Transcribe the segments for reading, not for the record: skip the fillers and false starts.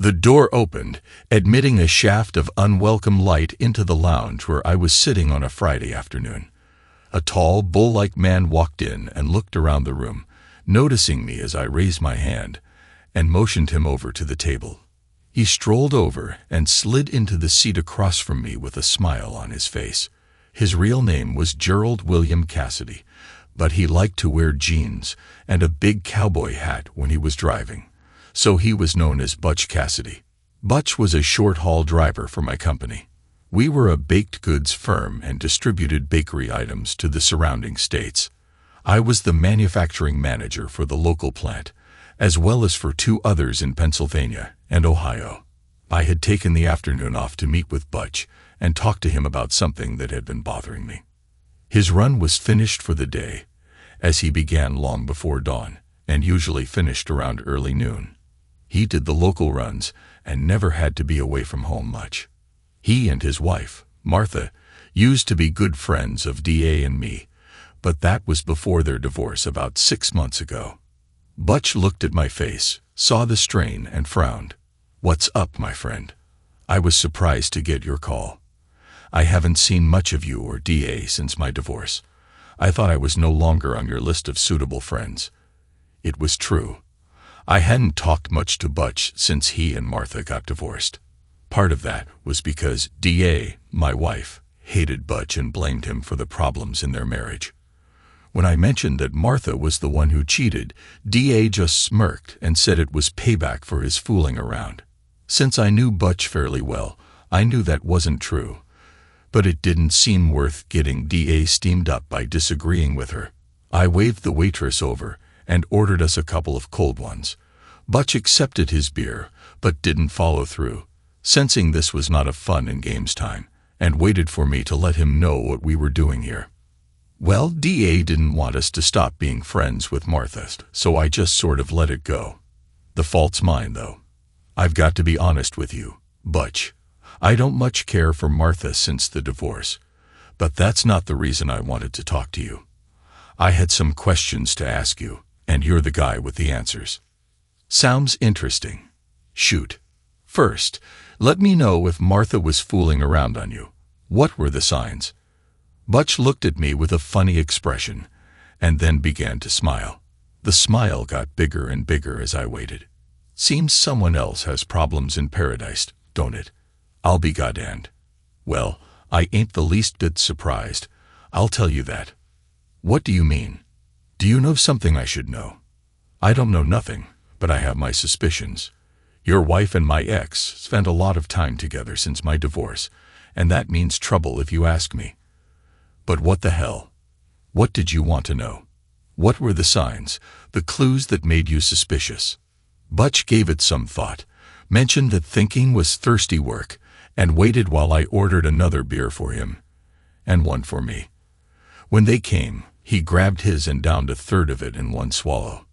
The door opened, admitting a shaft of unwelcome light into the lounge where I was sitting on a Friday afternoon. A tall, bull-like man walked in and looked around the room, noticing me as I raised my hand, and motioned him over to the table. He strolled over and slid into the seat across from me with a smile on his face. His real name was Gerald William Cassidy, but he liked to wear jeans and a big cowboy hat when he was driving, so he was known as Butch Cassidy. Butch was a short-haul driver for my company. We were a baked goods firm and distributed bakery items to the surrounding states. I was the manufacturing manager for the local plant, as well as for 2 others in Pennsylvania and Ohio. I had taken the afternoon off to meet with Butch and talk to him about something that had been bothering me. His run was finished for the day, as he began long before dawn and usually finished around early noon. He did the local runs and never had to be away from home much. He and his wife, Martha, used to be good friends of DA and me, but that was before their divorce about 6 months ago. Butch looked at my face, saw the strain, and frowned. "What's up, my friend? I was surprised to get your call. I haven't seen much of you or DA since my divorce. I thought I was no longer on your list of suitable friends." It was true. I hadn't talked much to Butch since he and Martha got divorced. Part of that was because DA, my wife, hated Butch and blamed him for the problems in their marriage. When I mentioned that Martha was the one who cheated, DA just smirked and said it was payback for his fooling around. Since I knew Butch fairly well, I knew that wasn't true. But it didn't seem worth getting DA steamed up by disagreeing with her. I waved the waitress over and ordered us a couple of cold ones. Butch accepted his beer, but didn't follow through, sensing this was not a fun and games time, and waited for me to let him know what we were doing here. Well, DA didn't want us to stop being friends with Martha, so I just sort of let it go. The fault's mine, though. I've got to be honest with you, Butch. I don't much care for Martha since the divorce, but that's not the reason I wanted to talk to you. I had some questions to ask you, and you're the guy with the answers. Sounds interesting. Shoot. First, let me know if Martha was fooling around on you. What were the signs? Butch looked at me with a funny expression, and then began to smile. The smile got bigger and bigger as I waited. Seems someone else has problems in paradise, don't it? I'll be goddamned. Well, I ain't the least bit surprised. I'll tell you that. What do you mean? Do you know something I should know? I don't know nothing, but I have my suspicions. Your wife and my ex spent a lot of time together since my divorce, and that means trouble if you ask me. But what the hell? What did you want to know? What were the signs, the clues that made you suspicious? Butch gave it some thought, mentioned that thinking was thirsty work, and waited while I ordered another beer for him, and one for me. When they came, he grabbed his and downed a third of it in one swallow.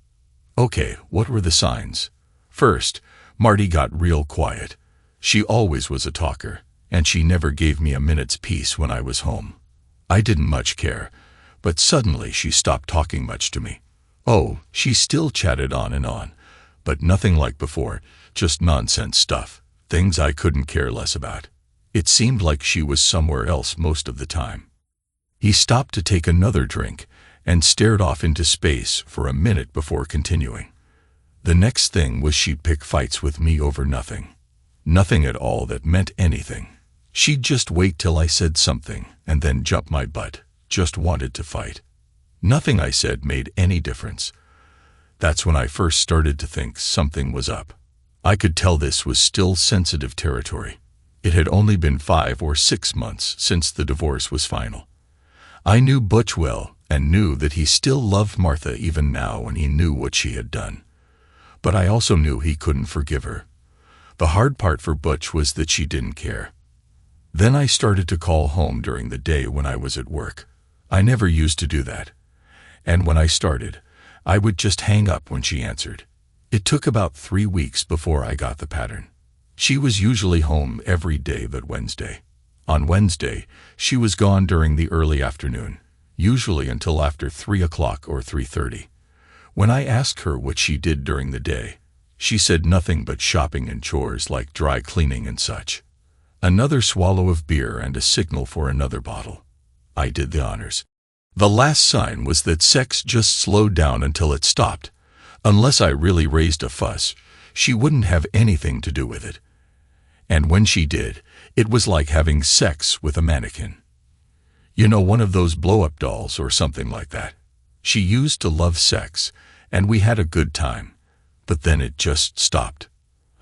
Okay, what were the signs? First, Marty got real quiet. She always was a talker, and she never gave me a minute's peace when I was home. I didn't much care, but suddenly she stopped talking much to me. Oh, she still chatted on, but nothing like before, just nonsense stuff, things I couldn't care less about. It seemed like she was somewhere else most of the time. He stopped to take another drink and stared off into space for a minute before continuing. The next thing was she'd pick fights with me over nothing. Nothing at all that meant anything. She'd just wait till I said something and then jump my butt, just wanted to fight. Nothing I said made any difference. That's when I first started to think something was up. I could tell this was still sensitive territory. It had only been 5 or 6 months since the divorce was final. I knew Butch well and knew that he still loved Martha even now when he knew what she had done. But I also knew he couldn't forgive her. The hard part for Butch was that she didn't care. Then I started to call home during the day when I was at work. I never used to do that. And when I started, I would just hang up when she answered. It took about 3 weeks before I got the pattern. She was usually home every day but Wednesday. On Wednesday, she was gone during the early afternoon, usually until after 3 o'clock or 3:30. When I asked her what she did during the day, She said nothing but shopping and chores like dry cleaning and such. Another swallow of beer and a signal for another bottle. I did the honors. The last sign was that sex just slowed down until it stopped. Unless I really raised a fuss, she wouldn't have anything to do with it. And when she did, it was like having sex with a mannequin. You know, one of those blow-up dolls or something like that. She used to love sex, and we had a good time. But then it just stopped.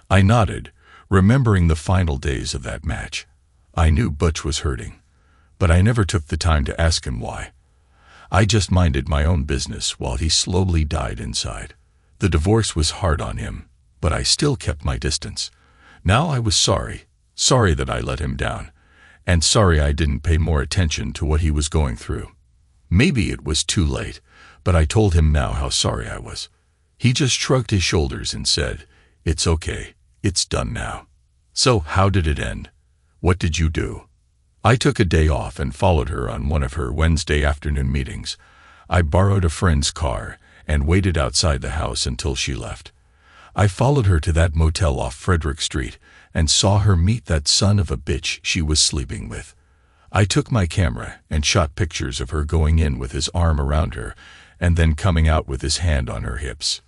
I nodded, remembering the final days of that match. I knew Butch was hurting, but I never took the time to ask him why. I just minded my own business while he slowly died inside. The divorce was hard on him, but I still kept my distance. Now I was sorry that I let him down, and sorry I didn't pay more attention to what he was going through. Maybe it was too late, but I told him now how sorry I was. He just shrugged his shoulders and said, "It's okay, it's done now." So how did it end? What did you do? I took a day off and followed her on one of her Wednesday afternoon meetings. I borrowed a friend's car and waited outside the house until she left. I followed her to that motel off Frederick Street and saw her meet that son of a bitch she was sleeping with. I took my camera and shot pictures of her going in with his arm around her and then coming out with his hand on her hips.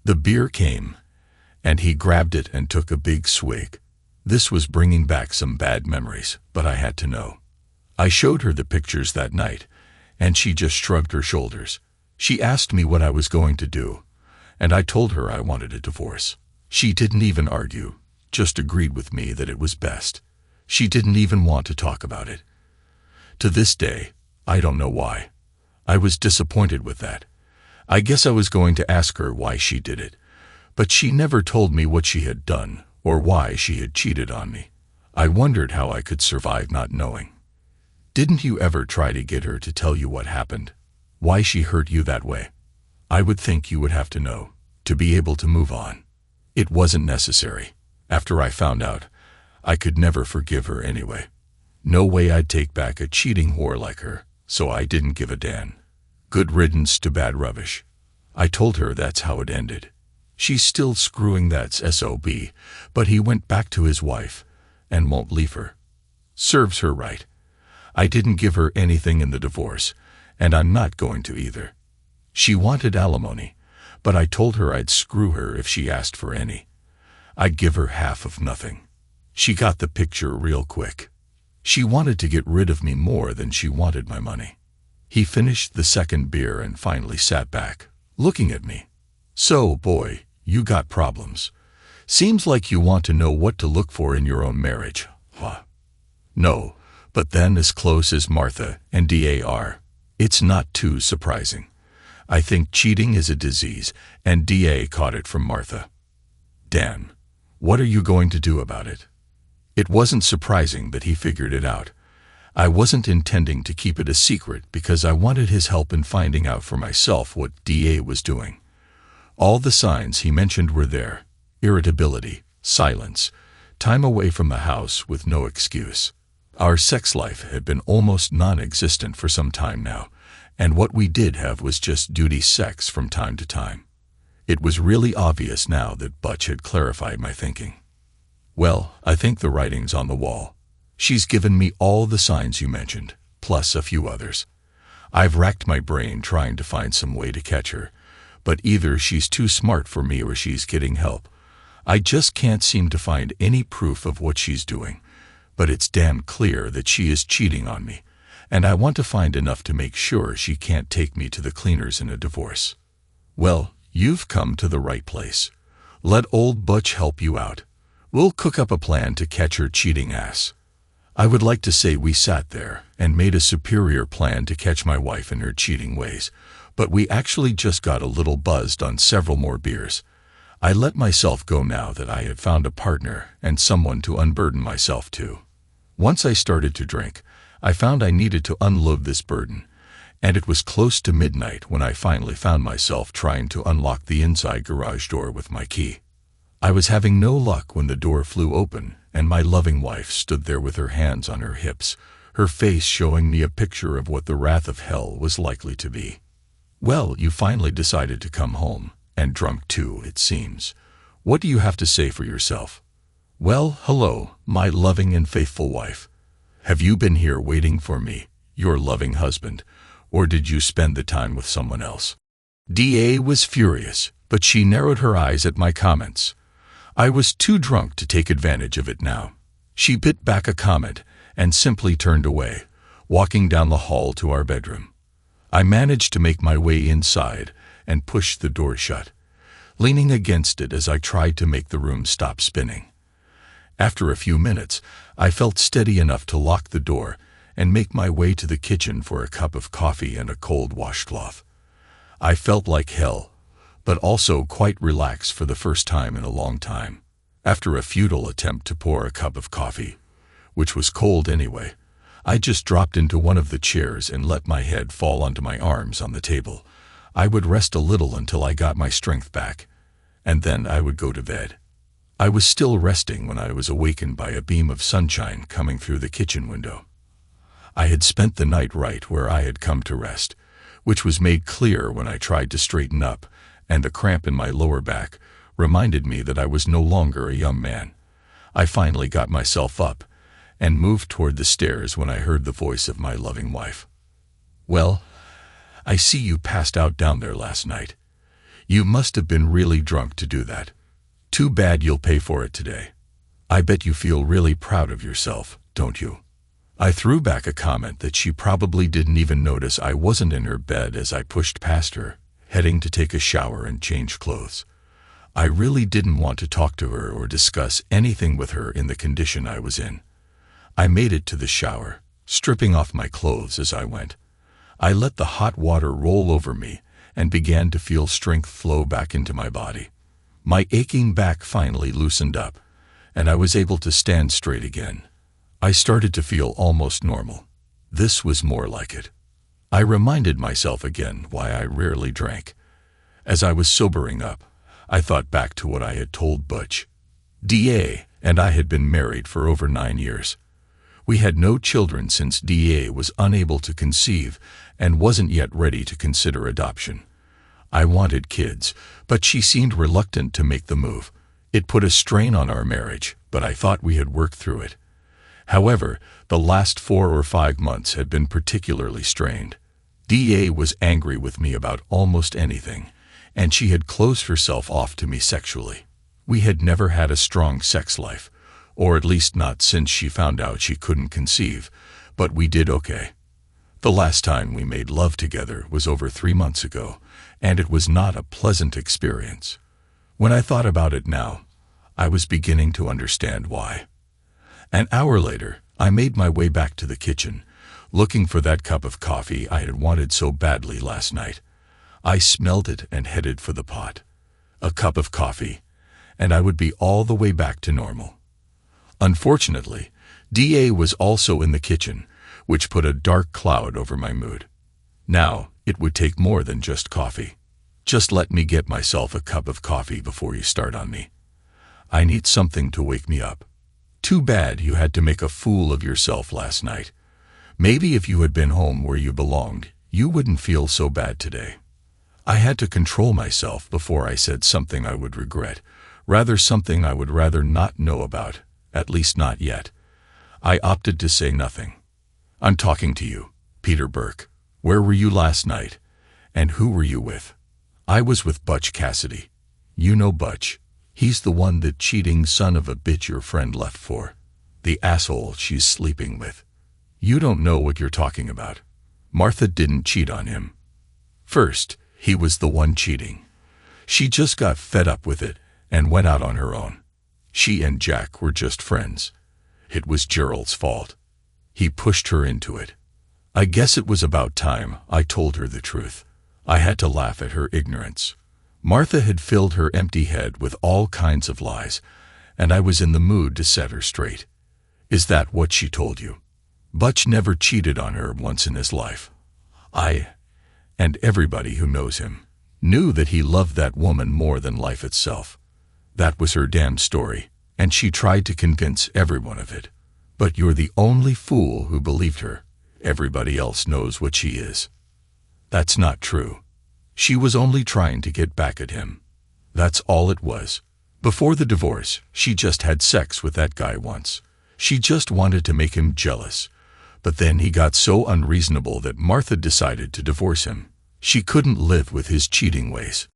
The beer came, and he grabbed it and took a big swig. This was bringing back some bad memories, but I had to know. I showed her the pictures that night, and she just shrugged her shoulders. She asked me what I was going to do, and I told her I wanted a divorce. She didn't even argue, just agreed with me that it was best. She didn't even want to talk about it. To this day, I don't know why. I was disappointed with that. I guess I was going to ask her why she did it, but she never told me what she had done or why she had cheated on me. I wondered how I could survive not knowing. Didn't you ever try to get her to tell you what happened? Why she hurt you that way? I would think you would have to know, to be able to move on. It wasn't necessary. After I found out, I could never forgive her anyway. No way I'd take back a cheating whore like her, so I didn't give a damn. Good riddance to bad rubbish. I told her that's how it ended. She's still screwing that SOB, but he went back to his wife and won't leave her. Serves her right. I didn't give her anything in the divorce, and I'm not going to either. She wanted alimony, but I told her I'd screw her if she asked for any. I'd give her half of nothing. She got the picture real quick. She wanted to get rid of me more than she wanted my money. He finished the second beer and finally sat back, looking at me. "So, boy, you got problems. Seems like you want to know what to look for in your own marriage, huh?" No, but then as close as Martha and DA are, it's not too surprising. I think cheating is a disease, and DA caught it from Martha. Damn, what are you going to do about it? It wasn't surprising that he figured it out. I wasn't intending to keep it a secret because I wanted his help in finding out for myself what DA was doing. All the signs he mentioned were there: irritability, silence, time away from the house with no excuse. Our sex life had been almost non-existent for some time now, and what we did have was just duty sex from time to time. It was really obvious now that Butch had clarified my thinking. Well, I think the writing's on the wall. She's given me all the signs you mentioned, plus a few others. I've racked my brain trying to find some way to catch her, but either she's too smart for me or she's getting help. I just can't seem to find any proof of what she's doing, but it's damn clear that she is cheating on me, and I want to find enough to make sure she can't take me to the cleaners in a divorce. Well, you've come to the right place. Let old Butch help you out. We'll cook up a plan to catch her cheating ass. I would like to say we sat there and made a superior plan to catch my wife in her cheating ways, but we actually just got a little buzzed on several more beers. I let myself go now that I had found a partner and someone to unburden myself to. Once I started to drink, I found I needed to unload this burden, and it was close to midnight when I finally found myself trying to unlock the inside garage door with my key. I was having no luck when the door flew open and my loving wife stood there with her hands on her hips, her face showing me a picture of what the wrath of hell was likely to be. "Well, you finally decided to come home, and drunk too, it seems. What do you have to say for yourself? Well, hello, my loving and faithful wife. Have you been here waiting for me, your loving husband, or did you spend the time with someone else? DA was furious, but she narrowed her eyes at my comments. I was too drunk to take advantage of it now. She bit back a comment and simply turned away, walking down the hall to our bedroom. I managed to make my way inside and pushed the door shut, leaning against it as I tried to make the room stop spinning. After a few minutes, I felt steady enough to lock the door and make my way to the kitchen for a cup of coffee and a cold washcloth. I felt like hell, but also quite relaxed for the first time in a long time. After a futile attempt to pour a cup of coffee, which was cold anyway, I just dropped into one of the chairs and let my head fall onto my arms on the table. I would rest a little until I got my strength back, and then I would go to bed. I was still resting when I was awakened by a beam of sunshine coming through the kitchen window. I had spent the night right where I had come to rest, which was made clear when I tried to straighten up, and a cramp in my lower back reminded me that I was no longer a young man. I finally got myself up and moved toward the stairs when I heard the voice of my loving wife. Well, I see you passed out down there last night. You must have been really drunk to do that. Too bad you'll pay for it today. I bet you feel really proud of yourself, don't you? I threw back a comment that she probably didn't even notice I wasn't in her bed as I pushed past her, heading to take a shower and change clothes. I really didn't want to talk to her or discuss anything with her in the condition I was in. I made it to the shower, stripping off my clothes as I went. I let the hot water roll over me and began to feel strength flow back into my body. My aching back finally loosened up, and I was able to stand straight again. I started to feel almost normal. This was more like it. I reminded myself again why I rarely drank. As I was sobering up, I thought back to what I had told Butch. DA and I had been married for over 9 years. We had no children since DA was unable to conceive and wasn't yet ready to consider adoption. I wanted kids, but she seemed reluctant to make the move. It put a strain on our marriage, but I thought we had worked through it. However, the last 4 or 5 months had been particularly strained. DA was angry with me about almost anything, and she had closed herself off to me sexually. We had never had a strong sex life, or at least not since she found out she couldn't conceive, but we did okay. The last time we made love together was over 3 months ago, and it was not a pleasant experience. When I thought about it now, I was beginning to understand why. An hour later, I made my way back to the kitchen, looking for that cup of coffee I had wanted so badly last night. I smelled it and headed for the pot. A cup of coffee, and I would be all the way back to normal. Unfortunately, DA was also in the kitchen, which put a dark cloud over my mood. Now, it would take more than just coffee. Just let me get myself a cup of coffee before you start on me. I need something to wake me up. Too bad you had to make a fool of yourself last night. Maybe if you had been home where you belonged, you wouldn't feel so bad today. I had to control myself before I said something I would regret, rather something I would rather not know about, at least not yet. I opted to say nothing. I'm talking to you, Peter Burke. Where were you last night? And who were you with? I was with Butch Cassidy. You know Butch. He's the one that cheating son of a bitch your friend left for. The asshole she's sleeping with. You don't know what you're talking about. Martha didn't cheat on him. First, he was the one cheating. She just got fed up with it and went out on her own. She and Jack were just friends. It was Gerald's fault. He pushed her into it. I guess it was about time I told her the truth. I had to laugh at her ignorance. Martha had filled her empty head with all kinds of lies, and I was in the mood to set her straight. Is that what she told you? Butch never cheated on her once in his life. I, and everybody who knows him, knew that he loved that woman more than life itself. That was her damn story, and she tried to convince everyone of it. But you're the only fool who believed her. Everybody else knows what she is. That's not true. She was only trying to get back at him. That's all it was. Before the divorce, she just had sex with that guy once. She just wanted to make him jealous. But then he got so unreasonable that Martha decided to divorce him. She couldn't live with his cheating ways.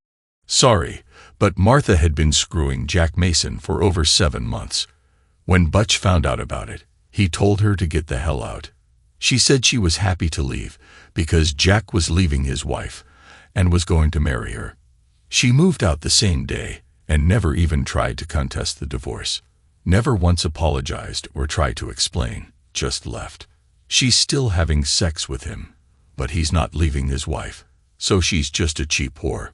Sorry, but Martha had been screwing Jack Mason for over 7 months. When Butch found out about it, he told her to get the hell out. She said she was happy to leave because Jack was leaving his wife and was going to marry her. She moved out the same day and never even tried to contest the divorce. Never once apologized or tried to explain, just left. She's still having sex with him, but he's not leaving his wife, so she's just a cheap whore.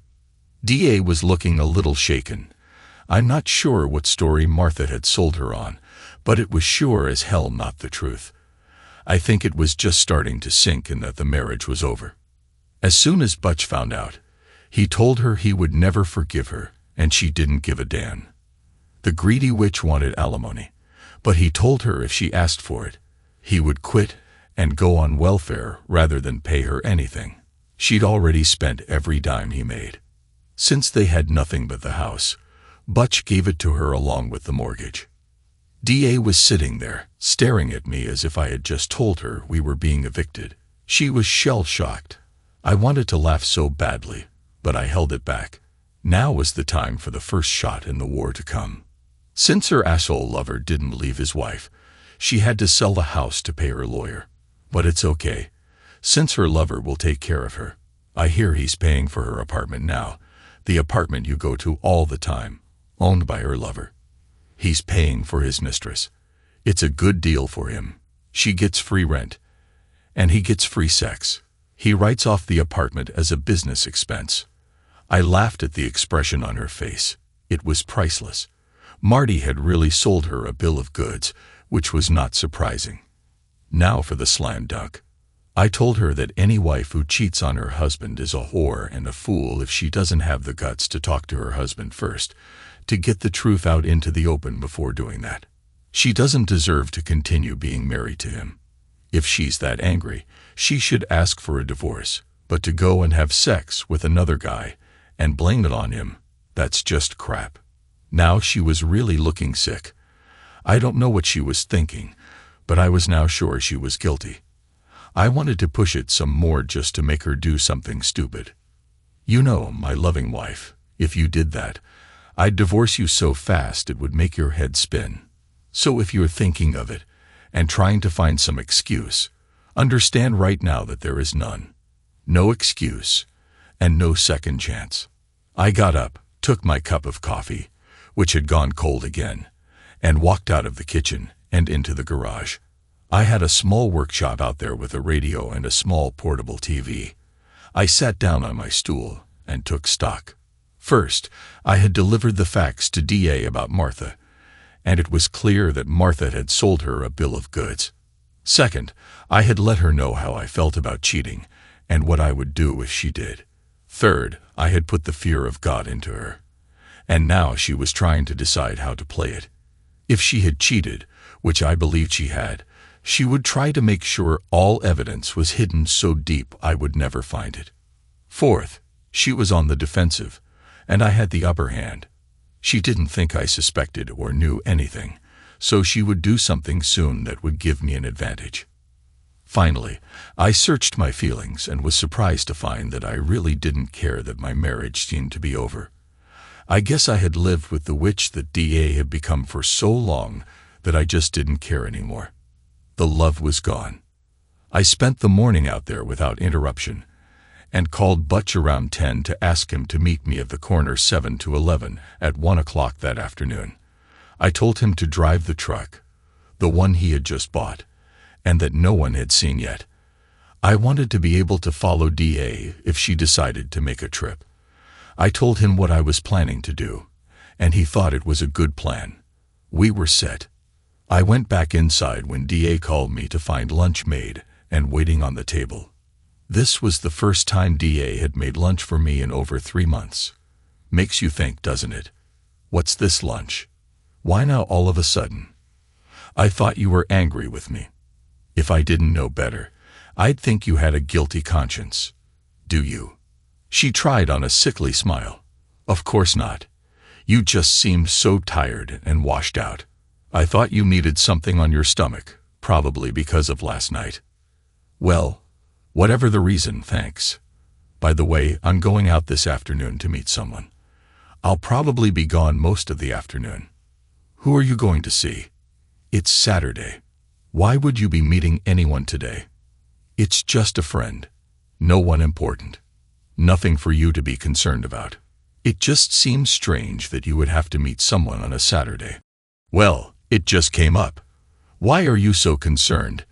DA was looking a little shaken. I'm not sure what story Martha had sold her on, but it was sure as hell not the truth. I think it was just starting to sink in that the marriage was over. As soon as Butch found out, he told her he would never forgive her, and she didn't give a damn. The greedy witch wanted alimony, but he told her if she asked for it, he would quit and go on welfare rather than pay her anything. She'd already spent every dime he made. Since they had nothing but the house, Butch gave it to her along with the mortgage. DA was sitting there, staring at me as if I had just told her we were being evicted. She was shell-shocked. I wanted to laugh so badly, but I held it back. Now was the time for the first shot in the war to come. Since her asshole lover didn't leave his wife, she had to sell the house to pay her lawyer. But it's okay, since her lover will take care of her. I hear he's paying for her apartment now, the apartment you go to all the time, owned by her lover. He's paying for his mistress. It's a good deal for him. She gets free rent, and he gets free sex. He writes off the apartment as a business expense. I laughed at the expression on her face. It was priceless. Marty had really sold her a bill of goods, which was not surprising. Now for the slam dunk. I told her that any wife who cheats on her husband is a whore and a fool if she doesn't have the guts to talk to her husband first, to get the truth out into the open before doing that. She doesn't deserve to continue being married to him. If she's that angry, she should ask for a divorce, but to go and have sex with another guy and blame it on him, that's just crap. Now she was really looking sick. I don't know what she was thinking, but I was now sure she was guilty. I wanted to push it some more just to make her do something stupid. You know, my loving wife, if you did that, I'd divorce you so fast it would make your head spin. So if you're thinking of it and trying to find some excuse, understand right now that there is none. No excuse and no second chance. I got up, took my cup of coffee, which had gone cold again, and walked out of the kitchen and into the garage. I had a small workshop out there with a radio and a small portable TV. I sat down on my stool and took stock. First, I had delivered the facts to DA about Martha, and it was clear that Martha had sold her a bill of goods. Second, I had let her know how I felt about cheating and what I would do if she did. Third, I had put the fear of God into her, and now she was trying to decide how to play it. If she had cheated, which I believed she had, she would try to make sure all evidence was hidden so deep I would never find it. Fourth, she was on the defensive, and I had the upper hand. She didn't think I suspected or knew anything, so she would do something soon that would give me an advantage. Finally, I searched my feelings and was surprised to find that I really didn't care that my marriage seemed to be over. I guess I had lived with the witch that DA had become for so long that I just didn't care anymore. The love was gone. I spent the morning out there without interruption and called Butch around 10 to ask him to meet me at the corner 7 to 11 at 1 o'clock that afternoon. I told him to drive the truck, the one he had just bought, and that no one had seen yet. I wanted to be able to follow DA if she decided to make a trip. I told him what I was planning to do, and he thought it was a good plan. We were set. I went back inside when DA called me to find lunch made and waiting on the table. This was the first time DA had made lunch for me in over 3 months. Makes you think, doesn't it? What's this lunch? Why now all of a sudden? I thought you were angry with me. If I didn't know better, I'd think you had a guilty conscience. Do you? She tried on a sickly smile. Of course not. You just seemed so tired and washed out. I thought you needed something on your stomach, probably because of last night. Well, whatever the reason, thanks. By the way, I'm going out this afternoon to meet someone. I'll probably be gone most of the afternoon. Who are you going to see? It's Saturday. Why would you be meeting anyone today? It's just a friend. No one important. Nothing for you to be concerned about. It just seems strange that you would have to meet someone on a Saturday. Well, it just came up. Why are you so concerned?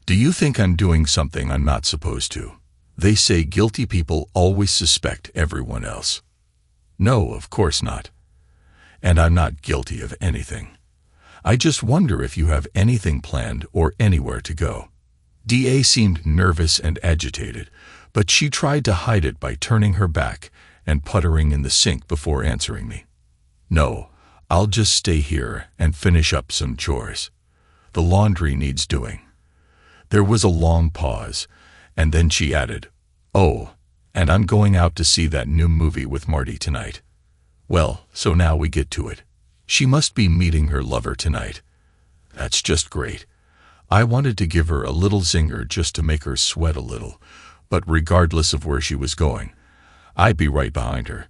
Do you think I'm doing something I'm not supposed to? They say guilty people always suspect everyone else. No, of course not. And I'm not guilty of anything. I just wonder if you have anything planned or anywhere to go. DA seemed nervous and agitated, but she tried to hide it by turning her back and puttering in the sink before answering me. No, I'll just stay here and finish up some chores. The laundry needs doing. There was a long pause, and then she added, "Oh, and I'm going out to see that new movie with Marty tonight." Well, so now we get to it. She must be meeting her lover tonight. That's just great. I wanted to give her a little zinger just to make her sweat a little, but regardless of where she was going, I'd be right behind her.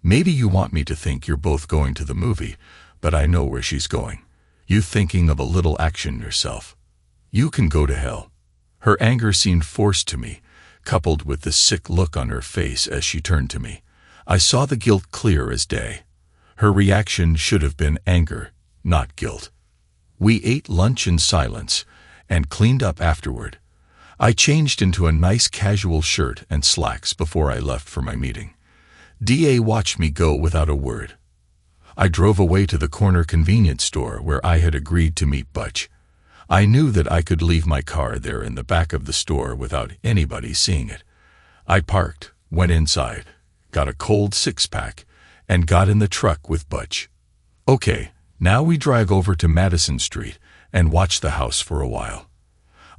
Maybe you want me to think you're both going to the movie, but I know where she's going. You thinking of a little action yourself. You can go to hell. Her anger seemed forced to me, coupled with the sick look on her face as she turned to me. I saw the guilt clear as day. Her reaction should have been anger, not guilt. We ate lunch in silence and cleaned up afterward. I changed into a nice casual shirt and slacks before I left for my meeting. DA watched me go without a word. I drove away to the corner convenience store where I had agreed to meet Butch. I knew that I could leave my car there in the back of the store without anybody seeing it. I parked, went inside, got a cold six-pack, and got in the truck with Butch. Okay, now we drive over to Madison Street and watch the house for a while.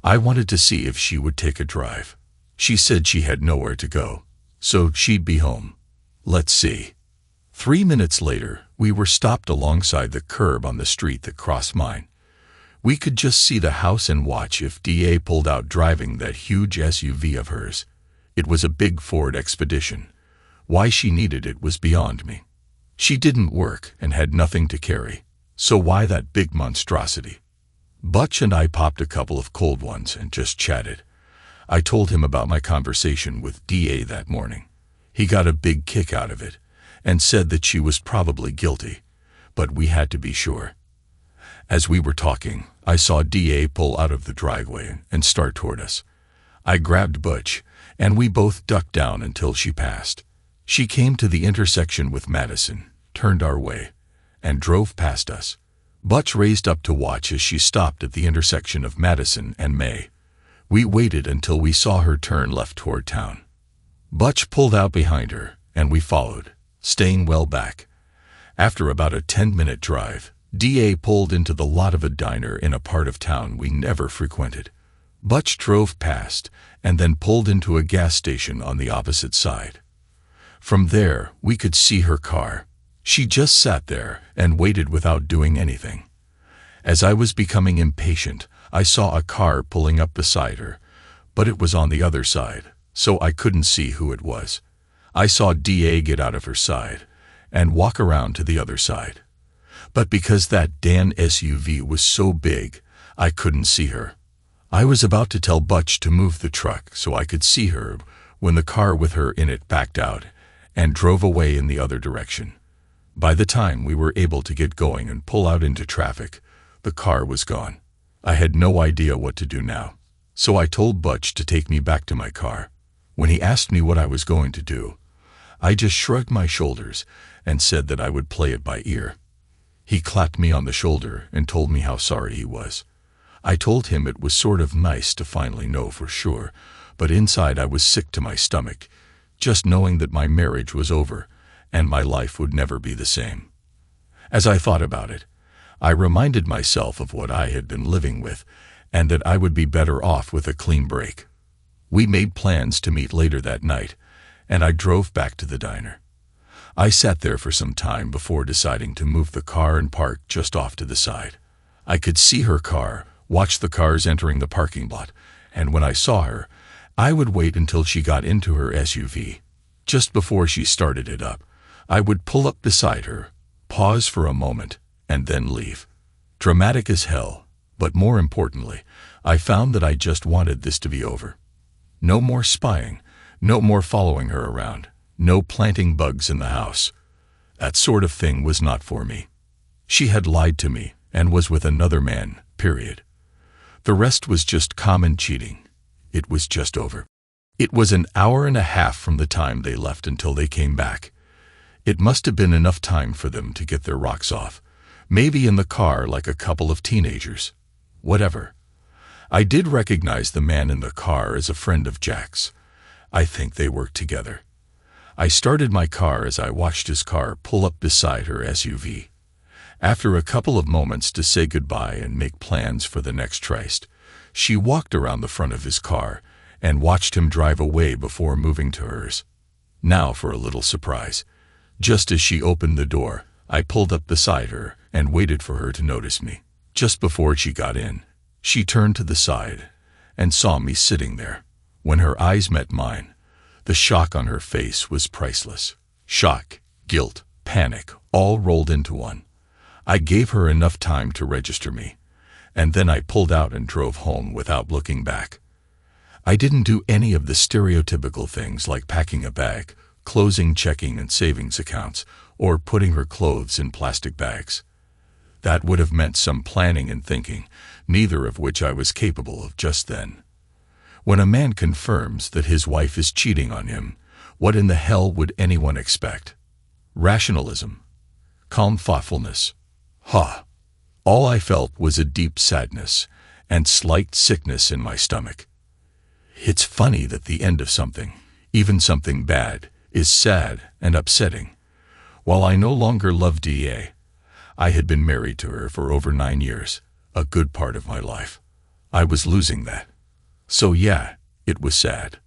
I wanted to see if she would take a drive. She said she had nowhere to go, so she'd be home. Let's see. 3 minutes later, we were stopped alongside the curb on the street that crossed mine. We could just see the house and watch if DA pulled out driving that huge SUV of hers. It was a big Ford Expedition. Why she needed it was beyond me. She didn't work and had nothing to carry, so why that big monstrosity? Butch and I popped a couple of cold ones and just chatted. I told him about my conversation with DA that morning. He got a big kick out of it and said that she was probably guilty, but we had to be sure. As we were talking, I saw DA pull out of the driveway and start toward us. I grabbed Butch, and we both ducked down until she passed. She came to the intersection with Madison, turned our way, and drove past us. Butch raised up to watch as she stopped at the intersection of Madison and May. We waited until we saw her turn left toward town. Butch pulled out behind her, and we followed, staying well back. After about a 10-minute drive, DA pulled into the lot of a diner in a part of town we never frequented. Butch drove past and then pulled into a gas station on the opposite side. From there, we could see her car. She just sat there and waited without doing anything. As I was becoming impatient, I saw a car pulling up beside her, but it was on the other side, so I couldn't see who it was. I saw DA get out of her side and walk around to the other side. But because that damn SUV was so big, I couldn't see her. I was about to tell Butch to move the truck so I could see her when the car with her in it backed out and drove away in the other direction. By the time we were able to get going and pull out into traffic, the car was gone. I had no idea what to do now, so I told Butch to take me back to my car. When he asked me what I was going to do, I just shrugged my shoulders and said that I would play it by ear. He clapped me on the shoulder and told me how sorry he was. I told him it was sort of nice to finally know for sure, but inside I was sick to my stomach, just knowing that my marriage was over and my life would never be the same. As I thought about it, I reminded myself of what I had been living with and that I would be better off with a clean break. We made plans to meet later that night, and I drove back to the diner. I sat there for some time before deciding to move the car and park just off to the side. I could see her car, watch the cars entering the parking lot, and when I saw her, I would wait until she got into her SUV. Just before she started it up, I would pull up beside her, pause for a moment, and then leave. Dramatic as hell, but more importantly, I found that I just wanted this to be over. No more spying, no more following her around, no planting bugs in the house. That sort of thing was not for me. She had lied to me and was with another man, period. The rest was just common cheating. It was just over. It was an hour and a half from the time they left until they came back. It must have been enough time for them to get their rocks off, maybe in the car like a couple of teenagers. Whatever. I did recognize the man in the car as a friend of Jack's. I think they worked together. I started my car as I watched his car pull up beside her SUV. After a couple of moments to say goodbye and make plans for the next tryst, she walked around the front of his car and watched him drive away before moving to hers. Now for a little surprise. Just as she opened the door, I pulled up beside her and waited for her to notice me. Just before she got in, she turned to the side and saw me sitting there. When her eyes met mine, the shock on her face was priceless. Shock, guilt, panic, all rolled into one. I gave her enough time to register me, and then I pulled out and drove home without looking back. I didn't do any of the stereotypical things like packing a bag, closing checking and savings accounts, or putting her clothes in plastic bags. That would have meant some planning and thinking, neither of which I was capable of just then. When a man confirms that his wife is cheating on him, what in the hell would anyone expect? Rationalism. Calm thoughtfulness. All I felt was a deep sadness and slight sickness in my stomach. It's funny that the end of something, even something bad, is sad and upsetting. While I no longer loved DA, I had been married to her for over 9 years, a good part of my life. I was losing that. So yeah, it was sad.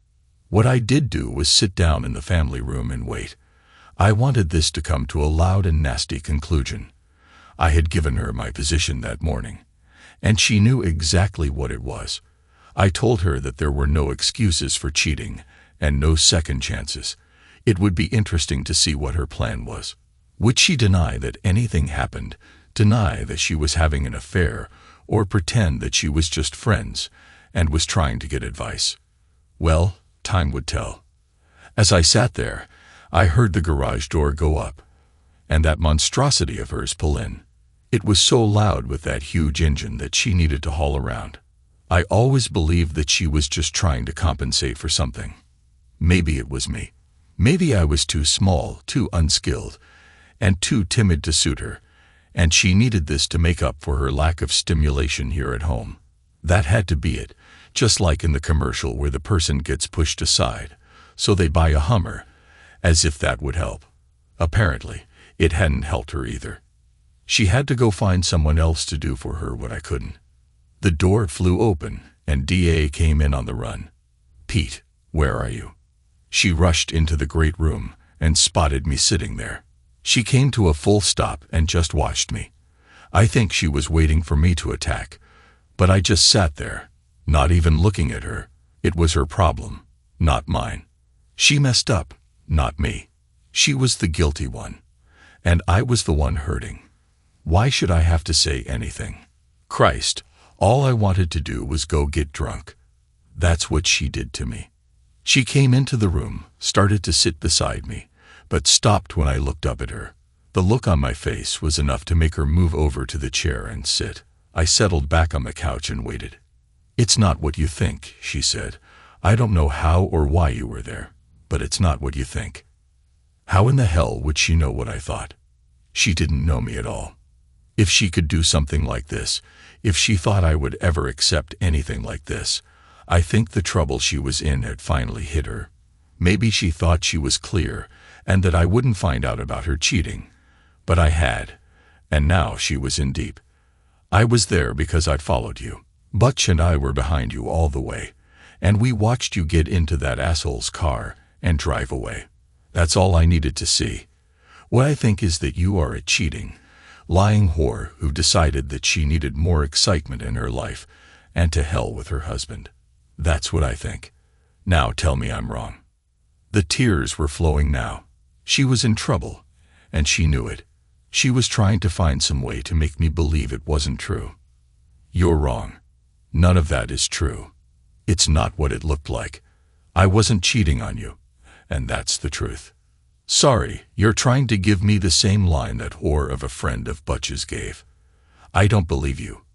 What I did do was sit down in the family room and wait. I wanted this to come to a loud and nasty conclusion. I had given her my position that morning, and she knew exactly what it was. I told her that there were no excuses for cheating and no second chances. It would be interesting to see what her plan was. Would she deny that anything happened, deny that she was having an affair, or pretend that she was just friends and was trying to get advice? Well, time would tell. As I sat there, I heard the garage door go up, and that monstrosity of hers pull in. It was so loud with that huge engine that she needed to haul around. I always believed that she was just trying to compensate for something. Maybe it was me. Maybe I was too small, too unskilled, and too timid to suit her, and she needed this to make up for her lack of stimulation here at home. That had to be it, just like in the commercial where the person gets pushed aside, so they buy a Hummer, as if that would help. Apparently, it hadn't helped her either. She had to go find someone else to do for her what I couldn't. The door flew open, and DA came in on the run. "Pete, where are you?" She rushed into the great room and spotted me sitting there. She came to a full stop and just watched me. I think she was waiting for me to attack, but I just sat there, not even looking at her. It was her problem, not mine. She messed up, not me. She was the guilty one, and I was the one hurting. Why should I have to say anything? Christ, all I wanted to do was go get drunk. That's what she did to me. She came into the room, started to sit beside me, but stopped when I looked up at her. The look on my face was enough to make her move over to the chair and sit. I settled back on the couch and waited. "It's not what you think," she said. "I don't know how or why you were there, but it's not what you think." How in the hell would she know what I thought? She didn't know me at all. If she could do something like this, if she thought I would ever accept anything like this, I think the trouble she was in had finally hit her. Maybe she thought she was clear and that I wouldn't find out about her cheating. But I had, and now she was in deep. I was there because I'd followed you. Butch and I were behind you all the way, and we watched you get into that asshole's car and drive away. That's all I needed to see. What I think is that you are a cheating, lying whore who decided that she needed more excitement in her life, and to hell with her husband. That's what I think. Now tell me I'm wrong." The tears were flowing now. She was in trouble, and she knew it. She was trying to find some way to make me believe it wasn't true. "You're wrong. None of that is true. It's not what it looked like. I wasn't cheating on you, and that's the truth. Sorry, you're trying to give me the same line that whore of a friend of Butch's gave. I don't believe you.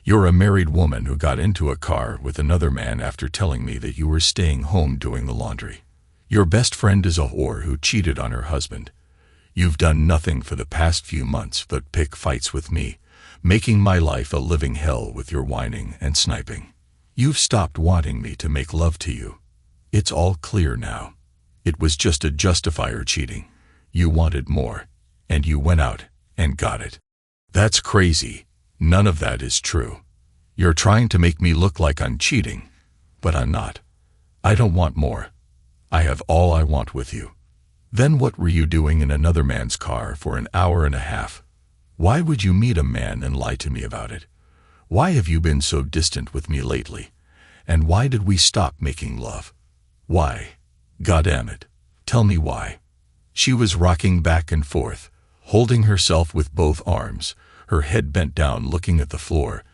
You're a married woman who got into a car with another man after telling me that you were staying home doing the laundry. Your best friend is a whore who cheated on her husband. You've done nothing for the past few months but pick fights with me, making my life a living hell with your whining and sniping. You've stopped wanting me to make love to you. It's all clear now. It was just a justifier cheating. You wanted more, and you went out and got it. That's crazy. None of that is true. You're trying to make me look like I'm cheating, but I'm not. I don't want more. I have all I want with you. Then what were you doing in another man's car for an hour and a half? Why would you meet a man and lie to me about it? Why have you been so distant with me lately? And why did we stop making love? Why? God damn it. Tell me why." She was rocking back and forth, holding herself with both arms, her head bent down looking at the floor,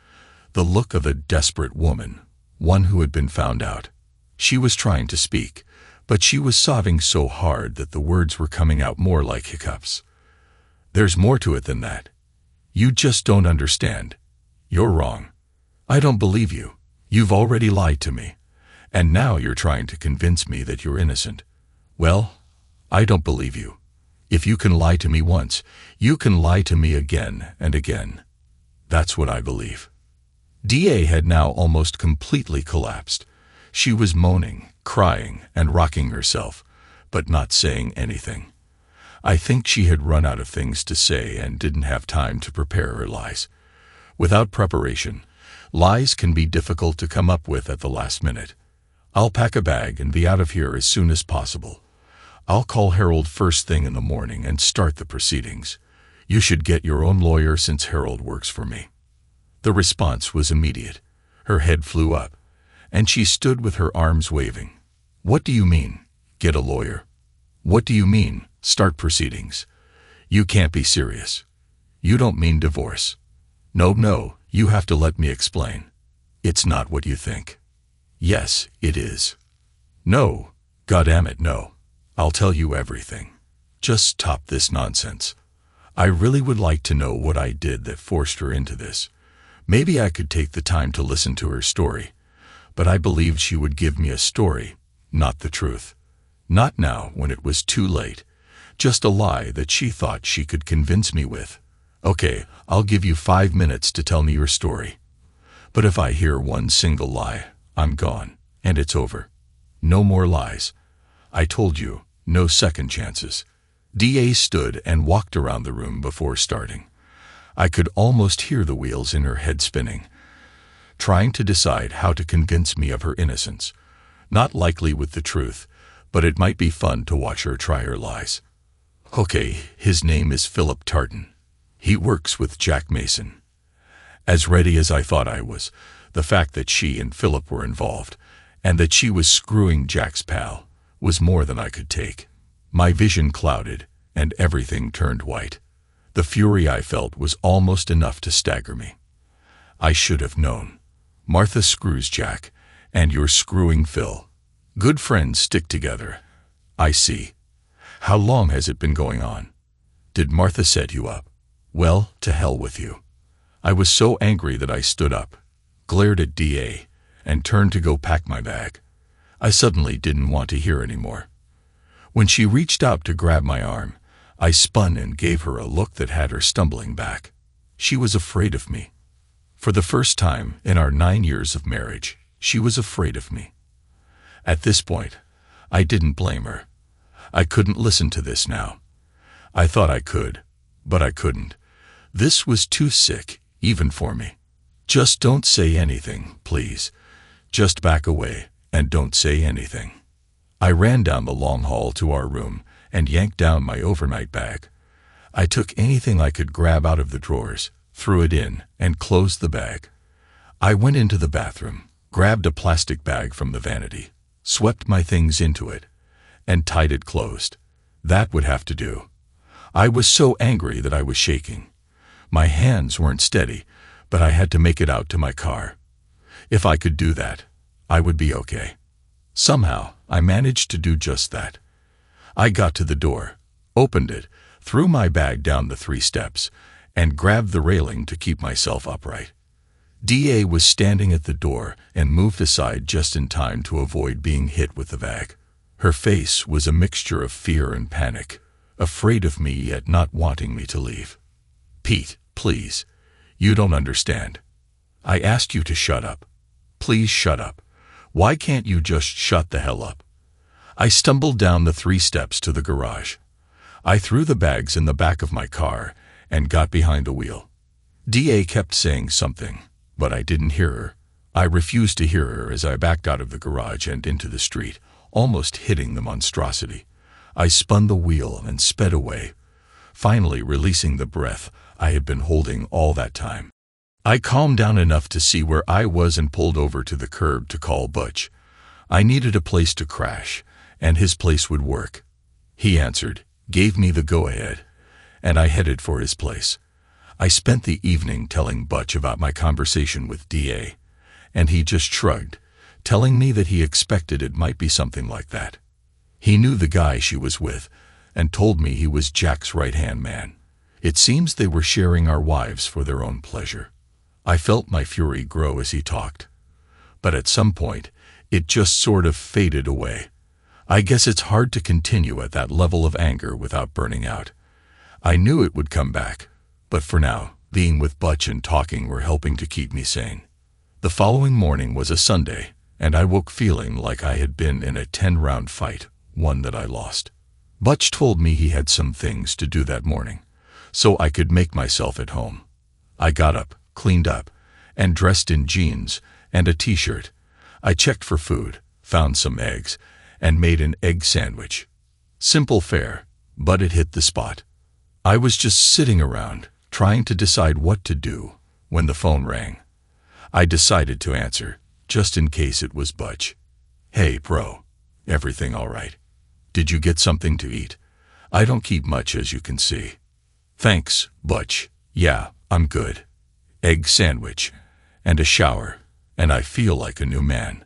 the look of a desperate woman, one who had been found out. She was trying to speak, but she was sobbing so hard that the words were coming out more like hiccups. "There's more to it than that. You just don't understand. You're wrong. I don't believe you. You've already lied to me. And now you're trying to convince me that you're innocent. Well, I don't believe you. If you can lie to me once, you can lie to me again and again. That's what I believe." DA had now almost completely collapsed. She was moaning, crying, and rocking herself, but not saying anything. I think she had run out of things to say and didn't have time to prepare her lies. Without preparation, lies can be difficult to come up with at the last minute. "I'll pack a bag and be out of here as soon as possible. I'll call Harold first thing in the morning and start the proceedings. You should get your own lawyer since Harold works for me." The response was immediate. Her head flew up, and she stood with her arms waving. "What do you mean, get a lawyer? What do you mean, start proceedings? You can't be serious. You don't mean divorce. No, you have to let me explain. It's not what you think." "Yes, it is." "No, goddammit, no. I'll tell you everything. Just stop this nonsense. I really would like to know what I did that forced her into this. Maybe I could take the time to listen to her story, but I believed she would give me a story, not the truth. Not now when it was too late. Just a lie that she thought she could convince me with. Okay, I'll give you 5 minutes to tell me your story. But if I hear one single lie, I'm gone, and it's over. No more lies. I told you, no second chances." DA stood and walked around the room before starting. I could almost hear the wheels in her head spinning, trying to decide how to convince me of her innocence. Not likely with the truth, but it might be fun to watch her try her lies. "Okay, his name is Philip Tartan. He works with Jack Mason." As ready as I thought I was, the fact that she and Philip were involved, and that she was screwing Jack's pal, was more than I could take. My vision clouded, and everything turned white. The fury I felt was almost enough to stagger me. I should have known. Martha screws Jack, and you're screwing Phil. Good friends stick together. I see. How long has it been going on? Did Martha set you up? Well, to hell with you. I was so angry that I stood up, glared at DA, and turned to go pack my bag. I suddenly didn't want to hear anymore. When she reached out to grab my arm, I spun and gave her a look that had her stumbling back. She was afraid of me. For the first time in our 9 years of marriage, she was afraid of me. At this point, I didn't blame her. I couldn't listen to this now. I thought I could, but I couldn't. This was too sick, even for me. "Just don't say anything, please. Just back away, and don't say anything." I ran down the long hall to our room and yanked down my overnight bag. I took anything I could grab out of the drawers, threw it in, and closed the bag. I went into the bathroom, grabbed a plastic bag from the vanity, swept my things into it, and tied it closed. That would have to do. I was so angry that I was shaking. My hands weren't steady, but I had to make it out to my car. If I could do that, I would be okay. Somehow, I managed to do just that. I got to the door, opened it, threw my bag down the 3 steps, and grabbed the railing to keep myself upright. DA was standing at the door and moved aside just in time to avoid being hit with the bag. Her face was a mixture of fear and panic, afraid of me yet not wanting me to leave. "Pete, please. You don't understand. I asked you to shut up. Please shut up. Why can't you just shut the hell up?" I stumbled down the 3 steps to the garage. I threw the bags in the back of my car and got behind the wheel. DA kept saying something, but I didn't hear her. I refused to hear her as I backed out of the garage and into the street, almost hitting the monstrosity. I spun the wheel and sped away, finally releasing the breath I had been holding all that time. I calmed down enough to see where I was and pulled over to the curb to call Butch. I needed a place to crash, and his place would work. He answered, gave me the go-ahead, and I headed for his place. I spent the evening telling Butch about my conversation with DA, and he just shrugged, telling me that he expected it might be something like that. He knew the guy she was with, and told me he was Jack's right-hand man. It seems they were sharing our wives for their own pleasure. I felt my fury grow as he talked, but at some point, it just sort of faded away. I guess it's hard to continue at that level of anger without burning out. I knew it would come back, but for now, being with Butch and talking were helping to keep me sane. The following morning was a Sunday, and I woke feeling like I had been in a 10-round fight, one that I lost. Butch told me he had some things to do that morning, so I could make myself at home. I got up, cleaned up, and dressed in jeans and a t-shirt. I checked for food, found some eggs, and made an egg sandwich. Simple fare, but it hit the spot. I was just sitting around, trying to decide what to do, when the phone rang. I decided to answer, just in case it was Butch. "Hey, bro. Everything all right? Did you get something to eat? I don't keep much, as you can see." "Thanks, Butch. Yeah, I'm good. Egg sandwich, and a shower, and I feel like a new man."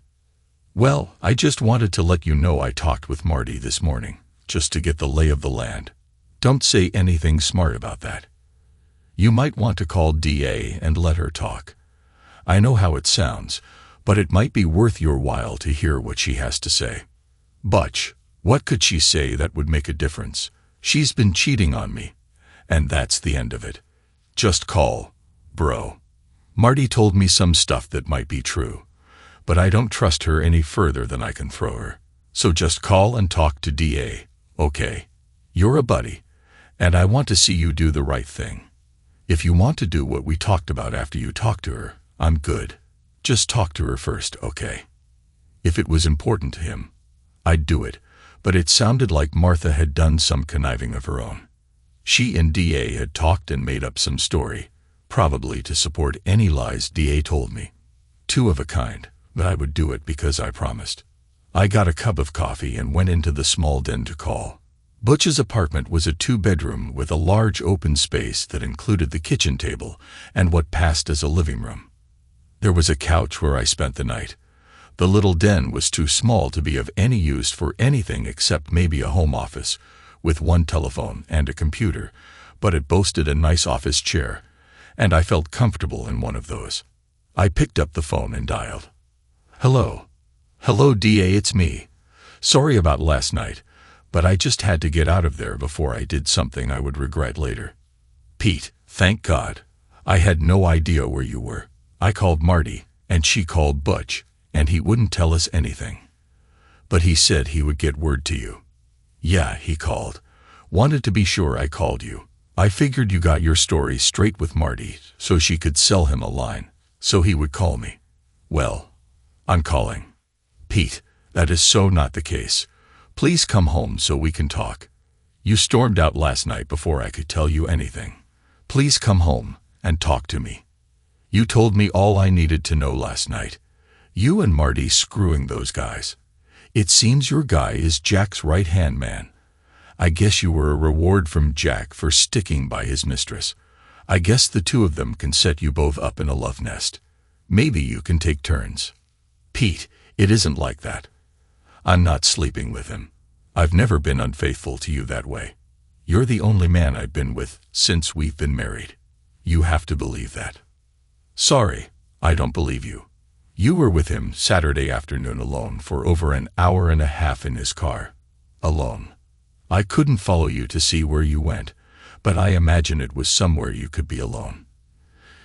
"Well, I just wanted to let you know I talked with Marty this morning, just to get the lay of the land. Don't say anything smart about that. You might want to call DA and let her talk. I know how it sounds, but it might be worth your while to hear what she has to say." "Butch, what could she say that would make a difference? She's been cheating on me, and that's the end of it. Just call, bro. Marty told me some stuff that might be true, but I don't trust her any further than I can throw her. So just call and talk to DA, okay? You're a buddy, and I want to see you do the right thing. If you want to do what we talked about after you talk to her, I'm good. Just talk to her first, okay?" If it was important to him, I'd do it, but it sounded like Martha had done some conniving of her own. She and DA had talked and made up some story, probably to support any lies DA told me. Two of a kind, but I would do it because I promised. I got a cup of coffee and went into the small den to call. Butch's apartment was a 2-bedroom with a large open space that included the kitchen table and what passed as a living room. There was a couch where I spent the night. The little den was too small to be of any use for anything except maybe a home office, with one telephone and a computer, but it boasted a nice office chair, and I felt comfortable in one of those. I picked up the phone and dialed. "Hello. Hello, DA, it's me. Sorry about last night, but I just had to get out of there before I did something I would regret later." "Pete, thank God. I had no idea where you were. I called Marty, and she called Butch, and he wouldn't tell us anything. But he said he would get word to you." "Yeah, he called. Wanted to be sure I called you. I figured you got your story straight with Marty so she could sell him a line, so he would call me. Well, I'm calling." "Pete, that is so not the case. Please come home so we can talk. You stormed out last night before I could tell you anything. Please come home and talk to me. You told me all I needed to know last night. You and Marty screwing those guys. It seems your guy is Jack's right-hand man. I guess you were a reward from Jack for sticking by his mistress. I guess the two of them can set you both up in a love nest. Maybe you can take turns. Pete, it isn't like that. I'm not sleeping with him. I've never been unfaithful to you that way. You're the only man I've been with since we've been married. You have to believe that. Sorry, I don't believe you. You were with him Saturday afternoon alone for over an hour and a half in his car. Alone. I couldn't follow you to see where you went, but I imagine it was somewhere you could be alone.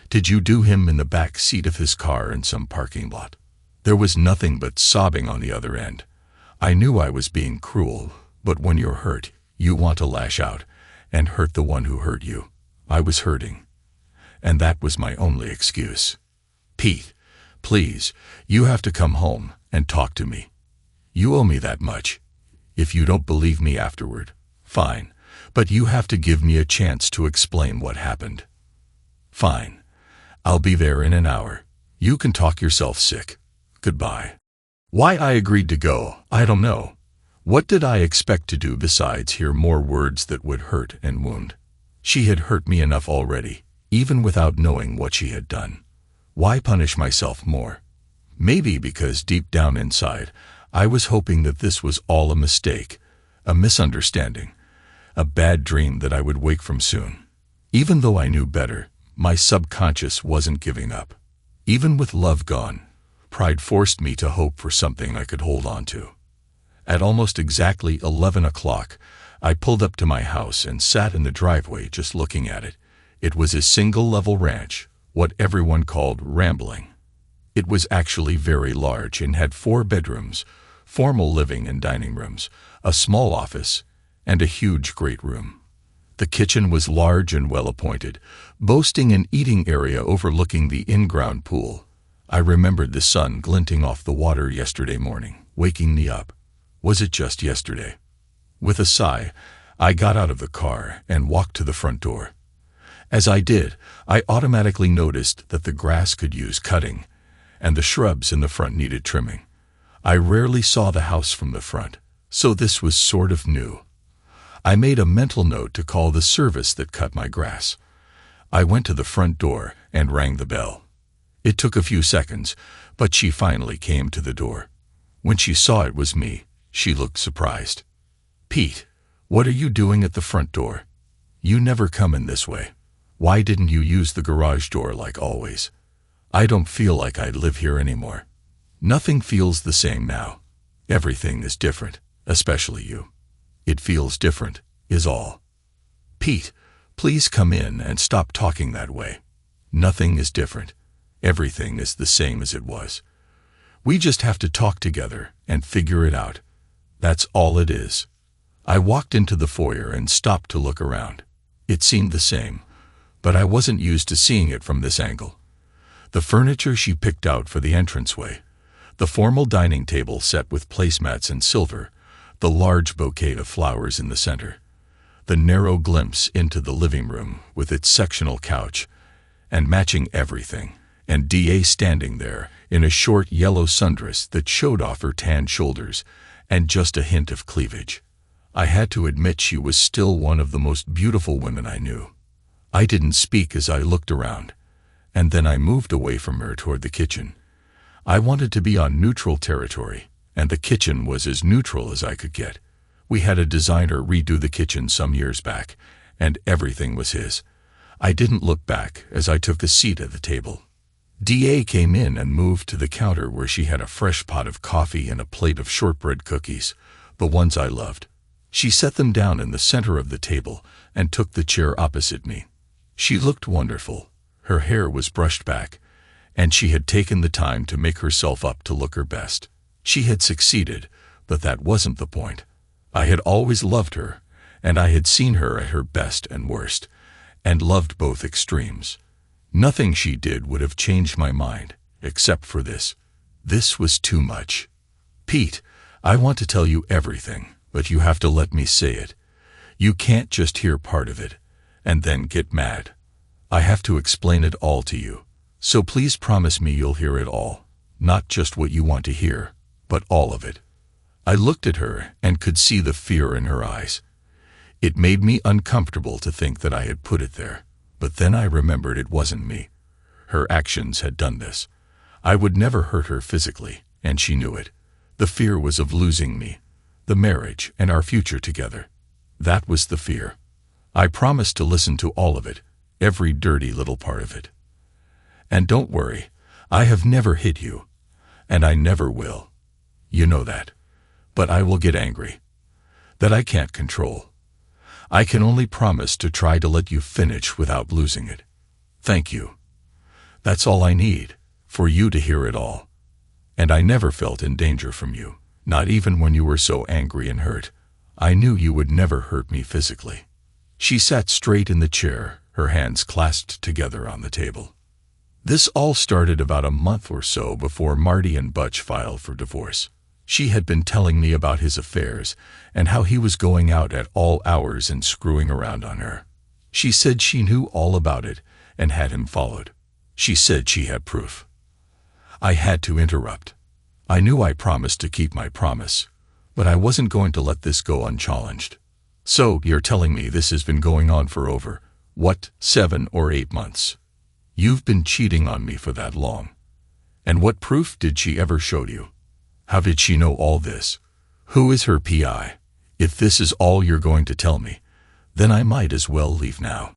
Did you do him in the back seat of his car in some parking lot? There was nothing but sobbing on the other end. I knew I was being cruel, but when you're hurt, you want to lash out and hurt the one who hurt you. I was hurting, and that was my only excuse. Pete, please, you have to come home and talk to me. You owe me that much. If you don't believe me afterward, fine, but you have to give me a chance to explain what happened. Fine. I'll be there in an hour. You can talk yourself sick. Goodbye. Why I agreed to go, I don't know. What did I expect to do besides hear more words that would hurt and wound? She had hurt me enough already, even without knowing what she had done. Why punish myself more? Maybe because deep down inside, I was hoping that this was all a mistake, a misunderstanding, a bad dream that I would wake from soon. Even though I knew better, my subconscious wasn't giving up. Even with love gone, pride forced me to hope for something I could hold on to. At almost exactly 11 o'clock, I pulled up to my house and sat in the driveway just looking at it. It was a single-level ranch, what everyone called rambling. It was actually very large and had 4 bedrooms, formal living and dining rooms, a small office, and a huge great room. The kitchen was large and well-appointed, boasting an eating area overlooking the in-ground pool. I remembered the sun glinting off the water yesterday morning, waking me up. Was it just yesterday? With a sigh, I got out of the car and walked to the front door. As I did, I automatically noticed that the grass could use cutting, and the shrubs in the front needed trimming. I rarely saw the house from the front, so this was sort of new. I made a mental note to call the service that cut my grass. I went to the front door and rang the bell. It took a few seconds, but she finally came to the door. When she saw it was me, she looked surprised. Pete, what are you doing at the front door? You never come in this way. Why didn't you use the garage door like always? I don't feel like I live here anymore. Nothing feels the same now. Everything is different, especially you. It feels different, is all. Pete, please come in and stop talking that way. Nothing is different. Everything is the same as it was. We just have to talk together and figure it out. That's all it is. I walked into the foyer and stopped to look around. It seemed the same, but I wasn't used to seeing it from this angle. The furniture she picked out for the entranceway, the formal dining table set with placemats and silver, the large bouquet of flowers in the center, the narrow glimpse into the living room with its sectional couch, and matching everything, and D.A. standing there in a short yellow sundress that showed off her tanned shoulders and just a hint of cleavage. I had to admit she was still one of the most beautiful women I knew. I didn't speak as I looked around, and then I moved away from her toward the kitchen. I wanted to be on neutral territory, and the kitchen was as neutral as I could get. We had a designer redo the kitchen some years back, and everything was his. I didn't look back as I took a seat at the table. D.A. came in and moved to the counter where she had a fresh pot of coffee and a plate of shortbread cookies, the ones I loved. She set them down in the center of the table and took the chair opposite me. She looked wonderful. Her hair was brushed back, and she had taken the time to make herself up to look her best. She had succeeded, but that wasn't the point. I had always loved her, and I had seen her at her best and worst, and loved both extremes. Nothing she did would have changed my mind, except for this. This was too much. Pete, I want to tell you everything, but you have to let me say it. You can't just hear part of it and then get mad. I have to explain it all to you. So please promise me you'll hear it all. Not just what you want to hear, but all of it. I looked at her and could see the fear in her eyes. It made me uncomfortable to think that I had put it there, but then I remembered it wasn't me. Her actions had done this. I would never hurt her physically, and she knew it. The fear was of losing me, the marriage, and our future together. That was the fear. I promised to listen to all of it, every dirty little part of it. And don't worry, I have never hit you, and I never will. You know that. But I will get angry. That I can't control. I can only promise to try to let you finish without losing it. Thank you. That's all I need, for you to hear it all. And I never felt in danger from you, not even when you were so angry and hurt. I knew you would never hurt me physically. She sat straight in the chair, her hands clasped together on the table. This all started about a month or so before Marty and Butch filed for divorce. She had been telling me about his affairs and how he was going out at all hours and screwing around on her. She said she knew all about it and had him followed. She said she had proof. I had to interrupt. I knew I promised to keep my promise, but I wasn't going to let this go unchallenged. So, you're telling me this has been going on for over, 7 or 8 months? You've been cheating on me for that long. And what proof did she ever show you? How did she know all this? Who is her PI? If this is all you're going to tell me, then I might as well leave now.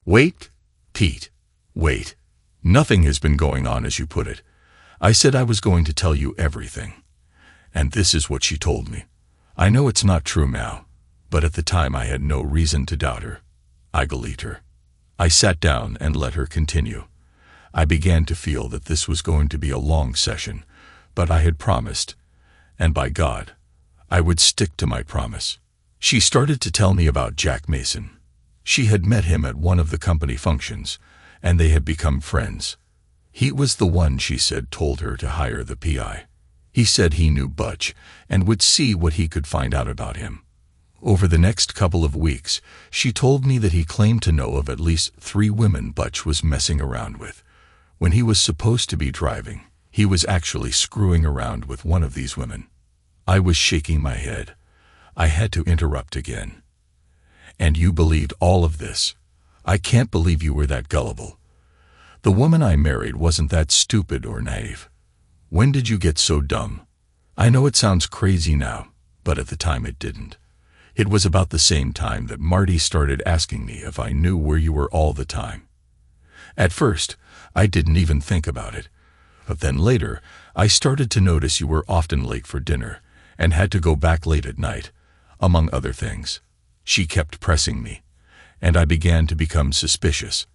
Wait, Pete, wait. Nothing has been going on as you put it. I said I was going to tell you everything. And this is what she told me. I know it's not true now, but at the time I had no reason to doubt her. I believed her. I sat down and let her continue. I began to feel that this was going to be a long session, but I had promised, and by God, I would stick to my promise. She started to tell me about Jack Mason. She had met him at one of the company functions, and they had become friends. He was the one, she said, told her to hire the PI. He said he knew Butch and would see what he could find out about him. Over the next couple of weeks, she told me that he claimed to know of at least 3 women Butch was messing around with. When he was supposed to be driving, he was actually screwing around with one of these women. I was shaking my head. I had to interrupt again. And you believed all of this? I can't believe you were that gullible. The woman I married wasn't that stupid or naive. When did you get so dumb? I know it sounds crazy now, but at the time it didn't. It was about the same time that Marty started asking me if I knew where you were all the time. At first, I didn't even think about it. But then later, I started to notice you were often late for dinner and had to go back late at night, among other things. She kept pressing me, and I began to become suspicious.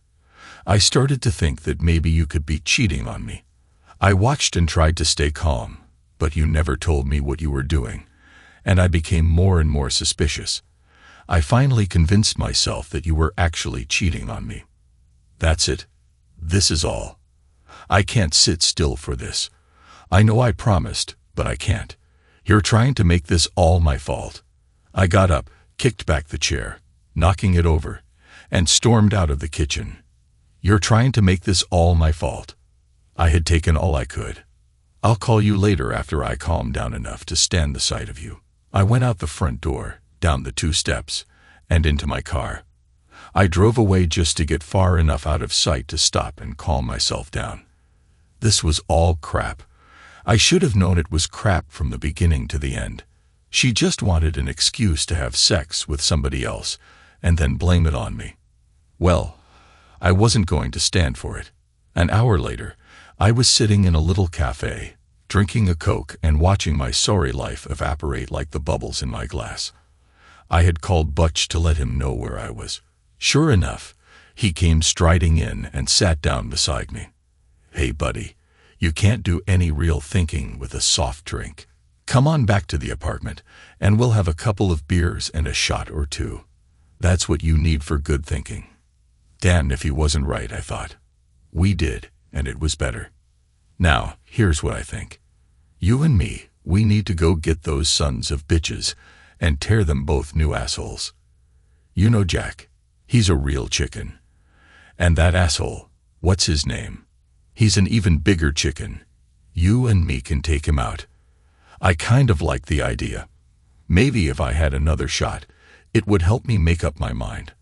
I started to think that maybe you could be cheating on me. I watched and tried to stay calm, but you never told me what you were doing, and I became more and more suspicious. I finally convinced myself that you were actually cheating on me. That's it. This is all. I can't sit still for this. I know I promised, but I can't. You're trying to make this all my fault. I got up, kicked back the chair, knocking it over, and stormed out of the kitchen. You're trying to make this all my fault. I had taken all I could. I'll call you later after I calm down enough to stand the sight of you. I went out the front door, down the 2 steps, and into my car. I drove away just to get far enough out of sight to stop and calm myself down. This was all crap. I should have known it was crap from the beginning to the end. She just wanted an excuse to have sex with somebody else and then blame it on me. Well, I wasn't going to stand for it. An hour later, I was sitting in a little cafe, drinking a Coke and watching my sorry life evaporate like the bubbles in my glass. I had called Butch to let him know where I was. Sure enough, he came striding in and sat down beside me. Hey, buddy, you can't do any real thinking with a soft drink. Come on back to the apartment, and we'll have a couple of beers and a shot or 2. That's what you need for good thinking. Damn if he wasn't right, I thought. We did, and it was better. Now, here's what I think. You and me, we need to go get those sons of bitches and tear them both new assholes. You know Jack. He's a real chicken. And that asshole, what's his name? He's an even bigger chicken. You and me can take him out. I kind of like the idea. Maybe if I had another shot, it would help me make up my mind.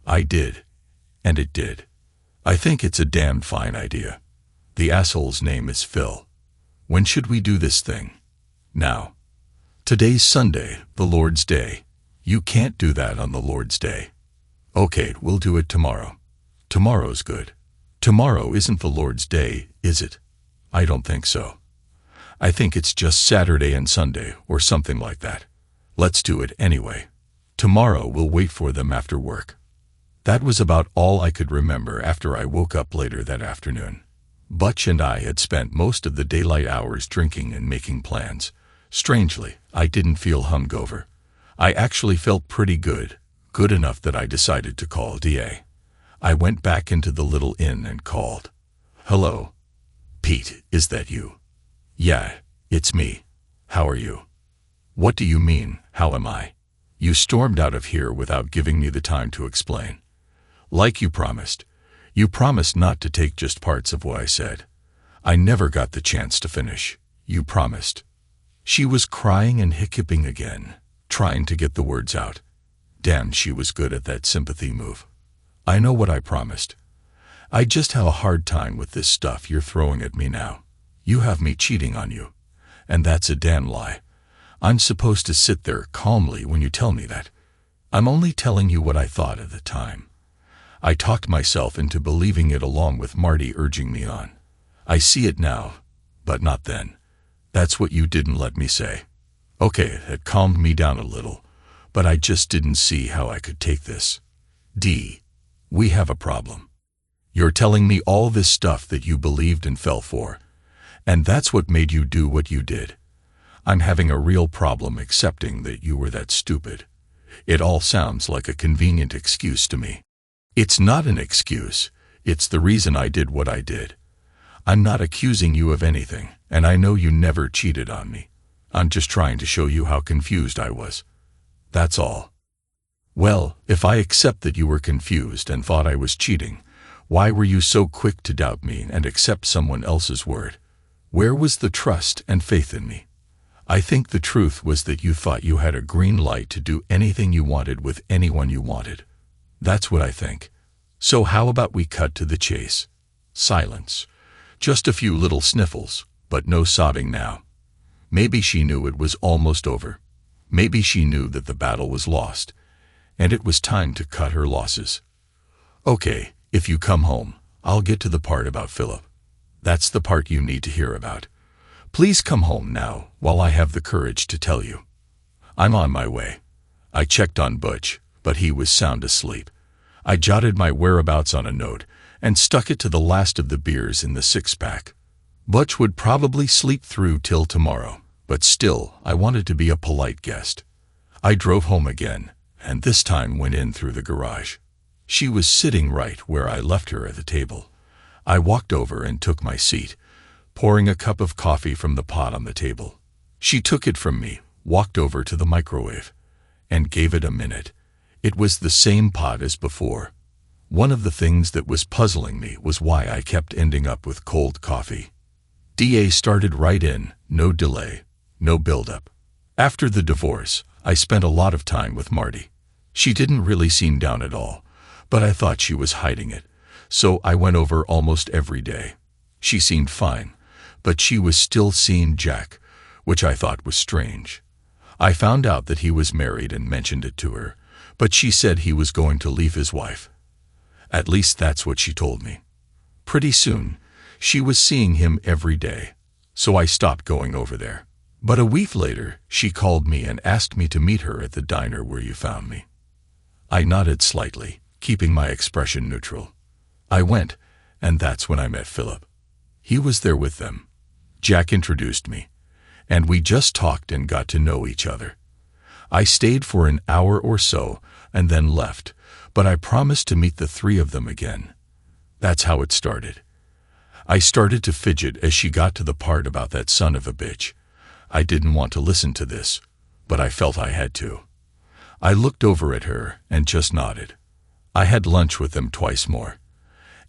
I did. And it did. I think it's a damn fine idea. The asshole's name is Phil. When should we do this thing? Now. Today's Sunday, the Lord's Day. You can't do that on the Lord's Day. Okay, we'll do it tomorrow. Tomorrow's good. Tomorrow isn't the Lord's Day, is it? I don't think so. I think it's just Saturday and Sunday, or something like that. Let's do it anyway. Tomorrow we'll wait for them after work. That was about all I could remember after I woke up later that afternoon. Butch and I had spent most of the daylight hours drinking and making plans. Strangely, I didn't feel hungover. I actually felt pretty good, good enough that I decided to call DA. I went back into the little inn and called. Hello? Pete, is that you? Yeah, it's me. How are you? What do you mean, how am I? You stormed out of here without giving me the time to explain. Like you promised. You promised not to take just parts of what I said. I never got the chance to finish. You promised. She was crying and hiccuping again, trying to get the words out. Damn, she was good at that sympathy move. I know what I promised. I just have a hard time with this stuff you're throwing at me now. You have me cheating on you. And that's a damn lie. I'm supposed to sit there calmly when you tell me that. I'm only telling you what I thought at the time. I talked myself into believing it along with Marty urging me on. I see it now, but not then. That's what you didn't let me say. Okay, it calmed me down a little, but I just didn't see how I could take this. D, we have a problem. You're telling me all this stuff that you believed and fell for, and that's what made you do what you did. I'm having a real problem accepting that you were that stupid. It all sounds like a convenient excuse to me. It's not an excuse. It's the reason I did what I did. I'm not accusing you of anything, and I know you never cheated on me. I'm just trying to show you how confused I was. That's all. Well, if I accept that you were confused and thought I was cheating, why were you so quick to doubt me and accept someone else's word? Where was the trust and faith in me? I think the truth was that you thought you had a green light to do anything you wanted with anyone you wanted. That's what I think. So how about we cut to the chase? Silence. Just a few little sniffles, but no sobbing now. Maybe she knew it was almost over. Maybe she knew that the battle was lost, and it was time to cut her losses. Okay, if you come home, I'll get to the part about Philip. That's the part you need to hear about. Please come home now while I have the courage to tell you. I'm on my way. I checked on Butch, but he was sound asleep. I jotted my whereabouts on a note and stuck it to the last of the beers in the six-pack. Butch would probably sleep through till tomorrow, but still I wanted to be a polite guest. I drove home again, and this time went in through the garage. She was sitting right where I left her at the table. I walked over and took my seat, pouring a cup of coffee from the pot on the table. She took it from me, walked over to the microwave, and gave it a minute. It was the same pot as before. One of the things that was puzzling me was why I kept ending up with cold coffee. DA started right in, no delay, no build-up. After the divorce, I spent a lot of time with Marty. She didn't really seem down at all, but I thought she was hiding it, so I went over almost every day. She seemed fine, but she was still seeing Jack, which I thought was strange. I found out that he was married and mentioned it to her, but she said he was going to leave his wife. At least that's what she told me. Pretty soon, she was seeing him every day, so I stopped going over there. But a week later, she called me and asked me to meet her at the diner where you found me. I nodded slightly, keeping my expression neutral. I went, and that's when I met Philip. He was there with them. Jack introduced me, and we just talked and got to know each other. I stayed for an hour or so and then left, but I promised to meet the three of them again. That's how it started. I started to fidget as she got to the part about that son of a bitch. I didn't want to listen to this, but I felt I had to. I looked over at her and just nodded. I had lunch with them twice more.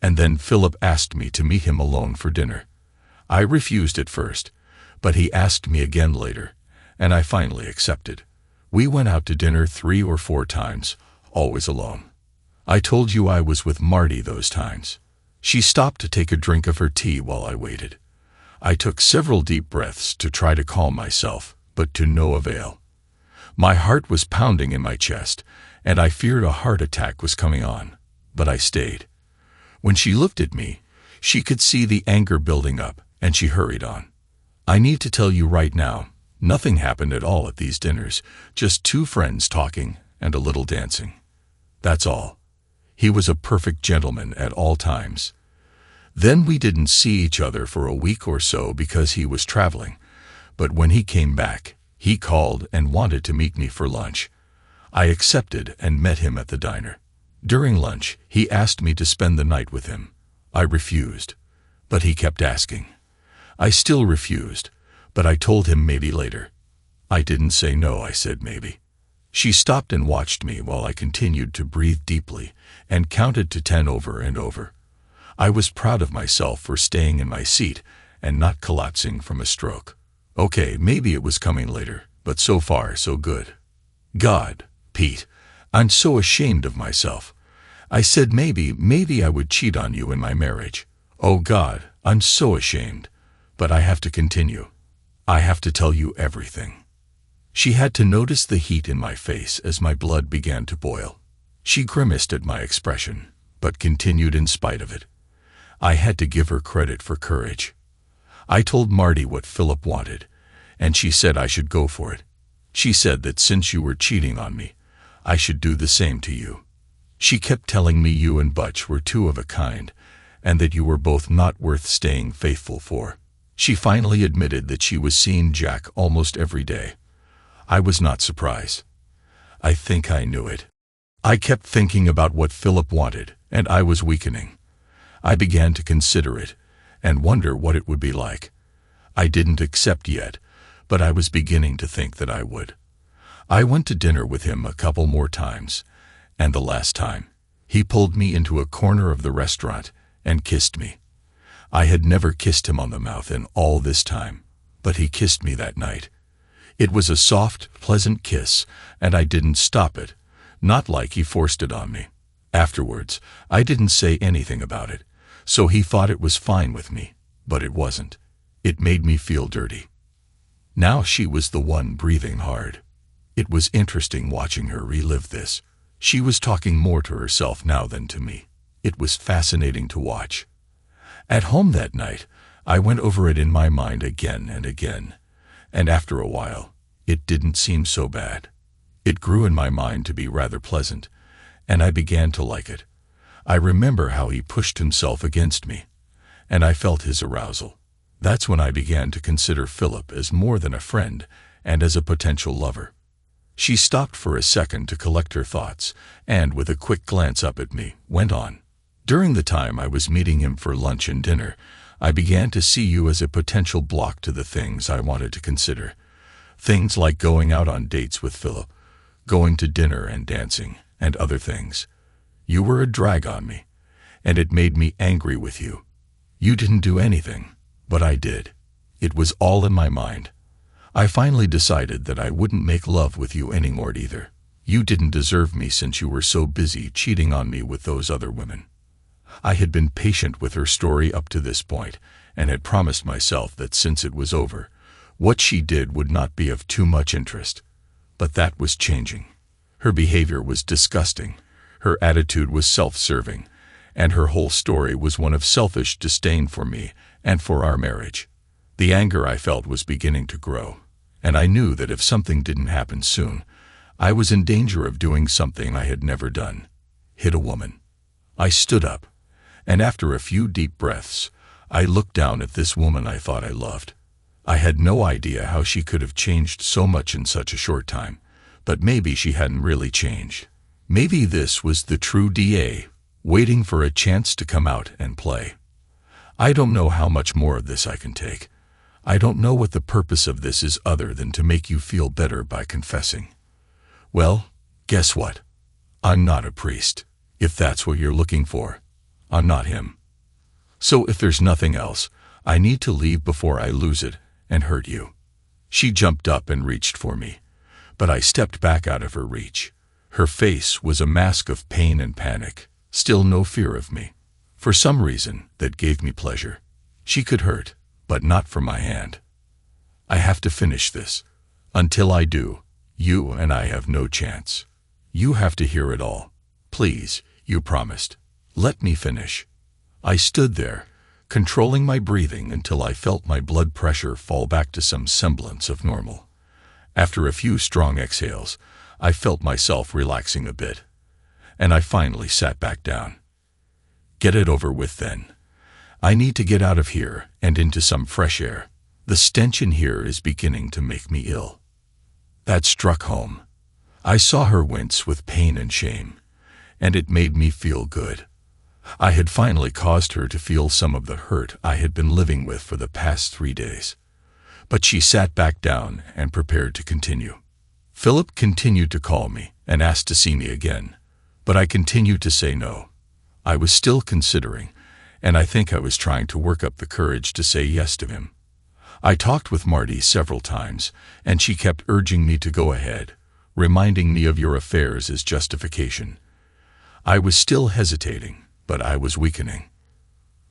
And then Philip asked me to meet him alone for dinner. I refused at first, but he asked me again later, and I finally accepted. We went out to dinner 3 or 4 times, always alone. I told you I was with Marty those times. She stopped to take a drink of her tea while I waited. I took several deep breaths to try to calm myself, but to no avail. My heart was pounding in my chest, and I feared a heart attack was coming on, but I stayed. When she looked at me, she could see the anger building up, and she hurried on. I need to tell you right now, nothing happened at all at these dinners, just 2 friends talking and a little dancing. That's all. He was a perfect gentleman at all times. Then we didn't see each other for a week or so because he was traveling, but when he came back, he called and wanted to meet me for lunch. I accepted and met him at the diner. During lunch, he asked me to spend the night with him. I refused, but he kept asking. I still refused, but I told him maybe later. I didn't say no, I said maybe. She stopped and watched me while I continued to breathe deeply and counted to 10 over and over. I was proud of myself for staying in my seat and not collapsing from a stroke. Okay, maybe it was coming later, but so far so good. God, Pete, I'm so ashamed of myself. I said maybe I would cheat on you in my marriage. Oh God, I'm so ashamed. But I have to continue. I have to tell you everything. She had to notice the heat in my face as my blood began to boil. She grimaced at my expression, but continued in spite of it. I had to give her credit for courage. I told Marty what Philip wanted, and she said I should go for it. She said that since you were cheating on me, I should do the same to you. She kept telling me you and Butch were 2 of a kind, and that you were both not worth staying faithful for. She finally admitted that she was seeing Jack almost every day. I was not surprised. I think I knew it. I kept thinking about what Philip wanted, and I was weakening. I began to consider it, and wonder what it would be like. I didn't accept yet, but I was beginning to think that I would. I went to dinner with him a couple more times, and the last time, he pulled me into a corner of the restaurant and kissed me. I had never kissed him on the mouth in all this time, but he kissed me that night. It was a soft, pleasant kiss, and I didn't stop it, not like he forced it on me. Afterwards, I didn't say anything about it, so he thought it was fine with me, but it wasn't. It made me feel dirty. Now she was the one breathing hard. It was interesting watching her relive this. She was talking more to herself now than to me. It was fascinating to watch. At home that night, I went over it in my mind again and again, and after a while, it didn't seem so bad. It grew in my mind to be rather pleasant, and I began to like it. I remember how he pushed himself against me, and I felt his arousal. That's when I began to consider Philip as more than a friend and as a potential lover. She stopped for a second to collect her thoughts, and with a quick glance up at me, went on. During the time I was meeting him for lunch and dinner, I began to see you as a potential block to the things I wanted to consider. Things like going out on dates with Philip, going to dinner and dancing, and other things. You were a drag on me, and it made me angry with you. You didn't do anything, but I did. It was all in my mind. I finally decided that I wouldn't make love with you anymore either. You didn't deserve me since you were so busy cheating on me with those other women. I had been patient with her story up to this point, and had promised myself that since it was over, what she did would not be of too much interest. But that was changing. Her behavior was disgusting. Her attitude was self-serving, and her whole story was one of selfish disdain for me and for our marriage. The anger I felt was beginning to grow, and I knew that if something didn't happen soon, I was in danger of doing something I had never done: hit a woman. I stood up, and after a few deep breaths, I looked down at this woman I thought I loved. I had no idea how she could have changed so much in such a short time, but maybe she hadn't really changed. Maybe this was the true DA, waiting for a chance to come out and play. I don't know how much more of this I can take. I don't know what the purpose of this is other than to make you feel better by confessing. Well, Guess what? I'm not a priest. If that's what you're looking for, I'm not him. So if there's nothing else, I need to leave before I lose it and hurt you." She jumped up and reached for me, but I stepped back out of her reach. Her face was a mask of pain and panic, still no fear of me. For some reason, that gave me pleasure. She could hurt, but not from my hand. "I have to finish this. Until I do, you and I have no chance. You have to hear it all. Please, you promised. Let me finish." I stood there, controlling my breathing until I felt my blood pressure fall back to some semblance of normal. After a few strong exhales, I felt myself relaxing a bit, and I finally sat back down. "Get it over with then. I need to get out of here and into some fresh air. The stench in here is beginning to make me ill." That struck home. I saw her wince with pain and shame, and it made me feel good. I had finally caused her to feel some of the hurt I had been living with for the past 3 days. But she sat back down and prepared to continue. Philip continued to call me and asked to see me again, but I continued to say no. I was still considering, and I think I was trying to work up the courage to say yes to him. I talked with Marty several times, and she kept urging me to go ahead, reminding me of your affairs as justification. I was still hesitating, but I was weakening.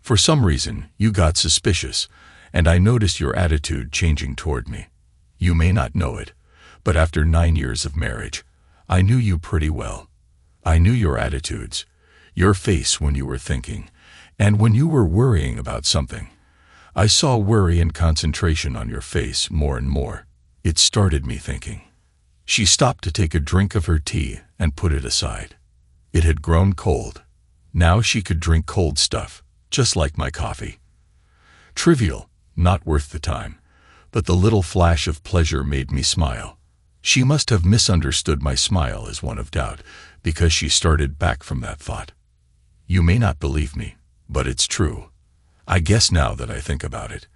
For some reason, you got suspicious, and I noticed your attitude changing toward me. You may not know it, but after 9 years of marriage, I knew you pretty well. I knew your attitudes, your face when you were thinking, and when you were worrying about something. I saw worry and concentration on your face more and more. It started me thinking. She stopped to take a drink of her tea and put it aside. It had grown cold. Now she could drink cold stuff, just like my coffee. Trivial, not worth the time, but the little flash of pleasure made me smile. She must have misunderstood my smile as one of doubt, because she started back from that thought. You may not believe me, but it's true. I guess now that I think about it,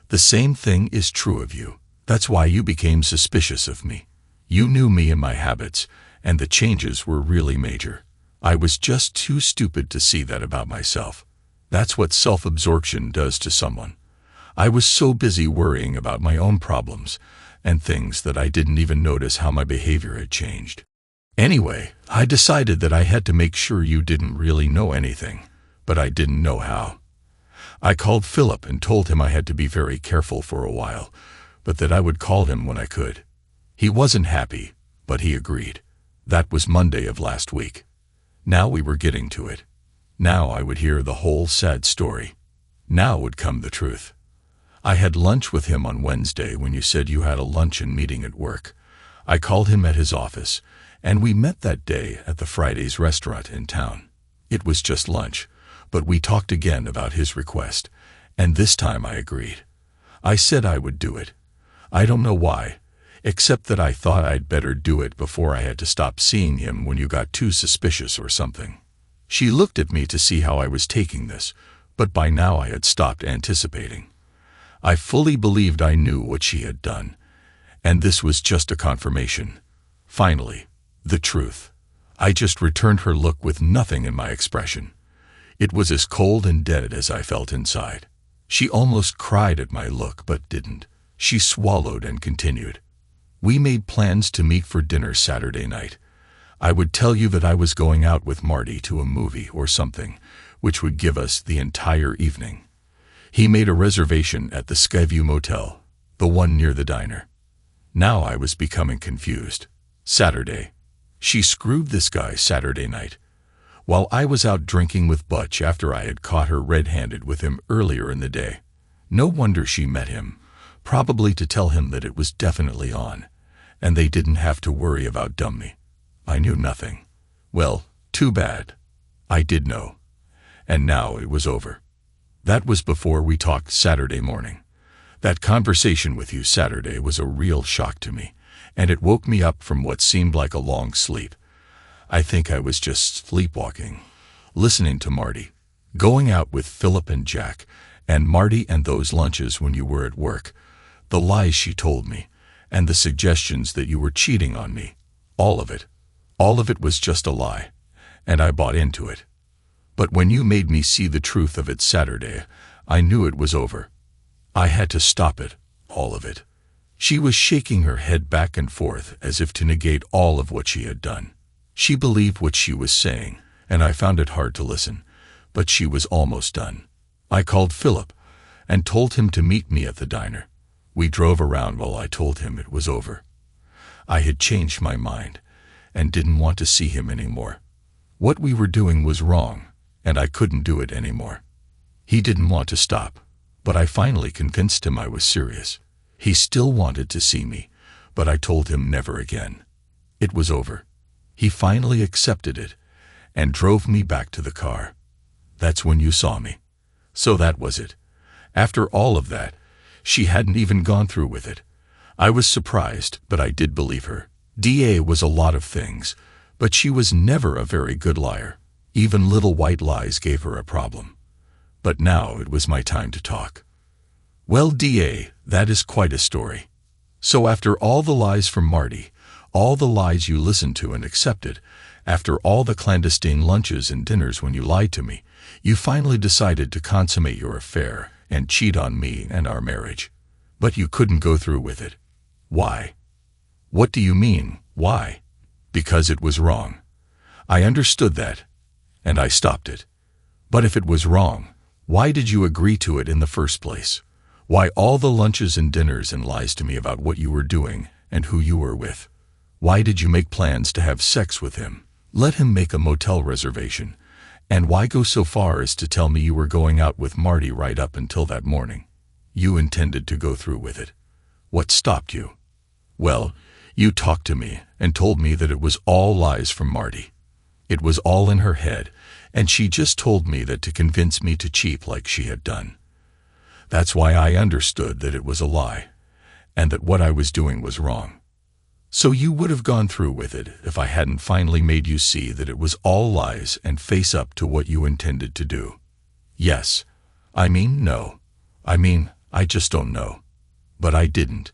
the same thing is true of you. That's why you became suspicious of me. You knew me and my habits, and the changes were really major. I was just too stupid to see that about myself. That's what self-absorption does to someone. I was so busy worrying about my own problems and things that I didn't even notice how my behavior had changed. Anyway, I decided that I had to make sure you didn't really know anything, but I didn't know how. I called Philip and told him I had to be very careful for a while, but that I would call him when I could. He wasn't happy, but he agreed. That was Monday of last week. Now we were getting to it. Now I would hear the whole sad story. Now would come the truth. I had lunch with him on Wednesday when you said you had a luncheon meeting at work. I called him at his office, and we met that day at the Friday's restaurant in town. It was just lunch, but we talked again about his request, and this time I agreed. I said I would do it. I don't know why, except that I thought I'd better do it before I had to stop seeing him when you got too suspicious or something. She looked at me to see how I was taking this, but by now I had stopped anticipating. I fully believed I knew what she had done, and this was just a confirmation. Finally, the truth. I just returned her look with nothing in my expression. It was as cold and dead as I felt inside. She almost cried at my look, but didn't. She swallowed and continued. We made plans to meet for dinner Saturday night. I would tell you that I was going out with Marty to a movie or something, which would give us the entire evening. He made a reservation at the Skyview Motel, the one near the diner. Now I was becoming confused. Saturday. She screwed this guy Saturday night, while I was out drinking with Butch after I had caught her red-handed with him earlier in the day. No wonder she met him, probably to tell him that it was definitely on, and they didn't have to worry about dummy. I knew nothing. Well, too bad. I did know. And now it was over. That was before we talked Saturday morning. That conversation with you Saturday was a real shock to me, and it woke me up from what seemed like a long sleep. I think I was just sleepwalking, listening to Marty, going out with Philip and Jack, and Marty and those lunches when you were at work, the lies she told me, and the suggestions that you were cheating on me. All of it. All of it was just a lie, and I bought into it. But when you made me see the truth of it Saturday, I knew it was over. I had to stop it, all of it. She was shaking her head back and forth as if to negate all of what she had done. She believed what she was saying, and I found it hard to listen, but she was almost done. I called Philip and told him to meet me at the diner. We drove around while I told him it was over. I had changed my mind and didn't want to see him anymore. What we were doing was wrong, and I couldn't do it anymore. He didn't want to stop, but I finally convinced him I was serious. He still wanted to see me, but I told him never again. It was over. He finally accepted it and drove me back to the car. That's when you saw me. So that was it. After all of that, she hadn't even gone through with it. I was surprised, but I did believe her. DA was a lot of things, but she was never a very good liar. Even little white lies gave her a problem. But now it was my time to talk. Well, DA, that is quite a story. So after all the lies from Marty, all the lies you listened to and accepted, after all the clandestine lunches and dinners when you lied to me, you finally decided to consummate your affair and cheat on me and our marriage. But you couldn't go through with it. Why? What do you mean, why? Because it was wrong. I understood that, and I stopped it. But if it was wrong, why did you agree to it in the first place? Why all the lunches and dinners and lies to me about what you were doing and who you were with? Why did you make plans to have sex with him? Let him make a motel reservation. And why go so far as to tell me you were going out with Marty right up until that morning? You intended to go through with it. What stopped you? Well, you talked to me and told me that it was all lies from Marty. It was all in her head, and she just told me that to convince me to cheat like she had done. That's why I understood that it was a lie, and that what I was doing was wrong. So you would have gone through with it if I hadn't finally made you see that it was all lies and face up to what you intended to do. Yes. No. I just don't know. But I didn't,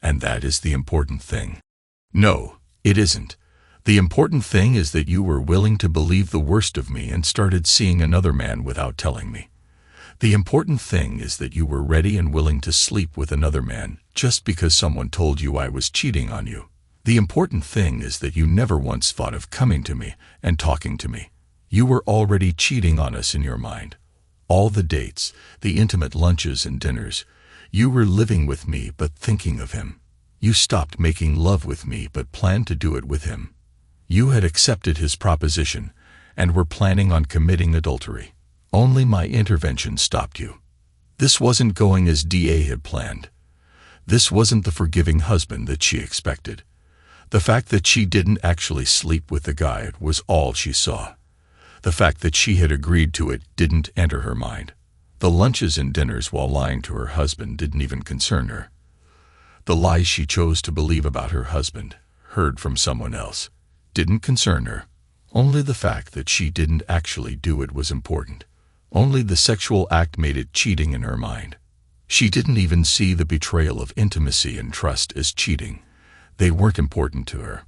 and that is the important thing. No, it isn't. The important thing is that you were willing to believe the worst of me and started seeing another man without telling me. The important thing is that you were ready and willing to sleep with another man just because someone told you I was cheating on you. The important thing is that you never once thought of coming to me and talking to me. You were already cheating on us in your mind. All the dates, the intimate lunches and dinners, you were living with me but thinking of him. You stopped making love with me but planned to do it with him. You had accepted his proposition and were planning on committing adultery. Only my intervention stopped you. This wasn't going as DA had planned. This wasn't the forgiving husband that she expected. The fact that she didn't actually sleep with the guy was all she saw. The fact that she had agreed to it didn't enter her mind. The lunches and dinners while lying to her husband didn't even concern her. The lies she chose to believe about her husband, heard from someone else, didn't concern her. Only the fact that she didn't actually do it was important. Only the sexual act made it cheating in her mind. She didn't even see the betrayal of intimacy and trust as cheating. They weren't important to her.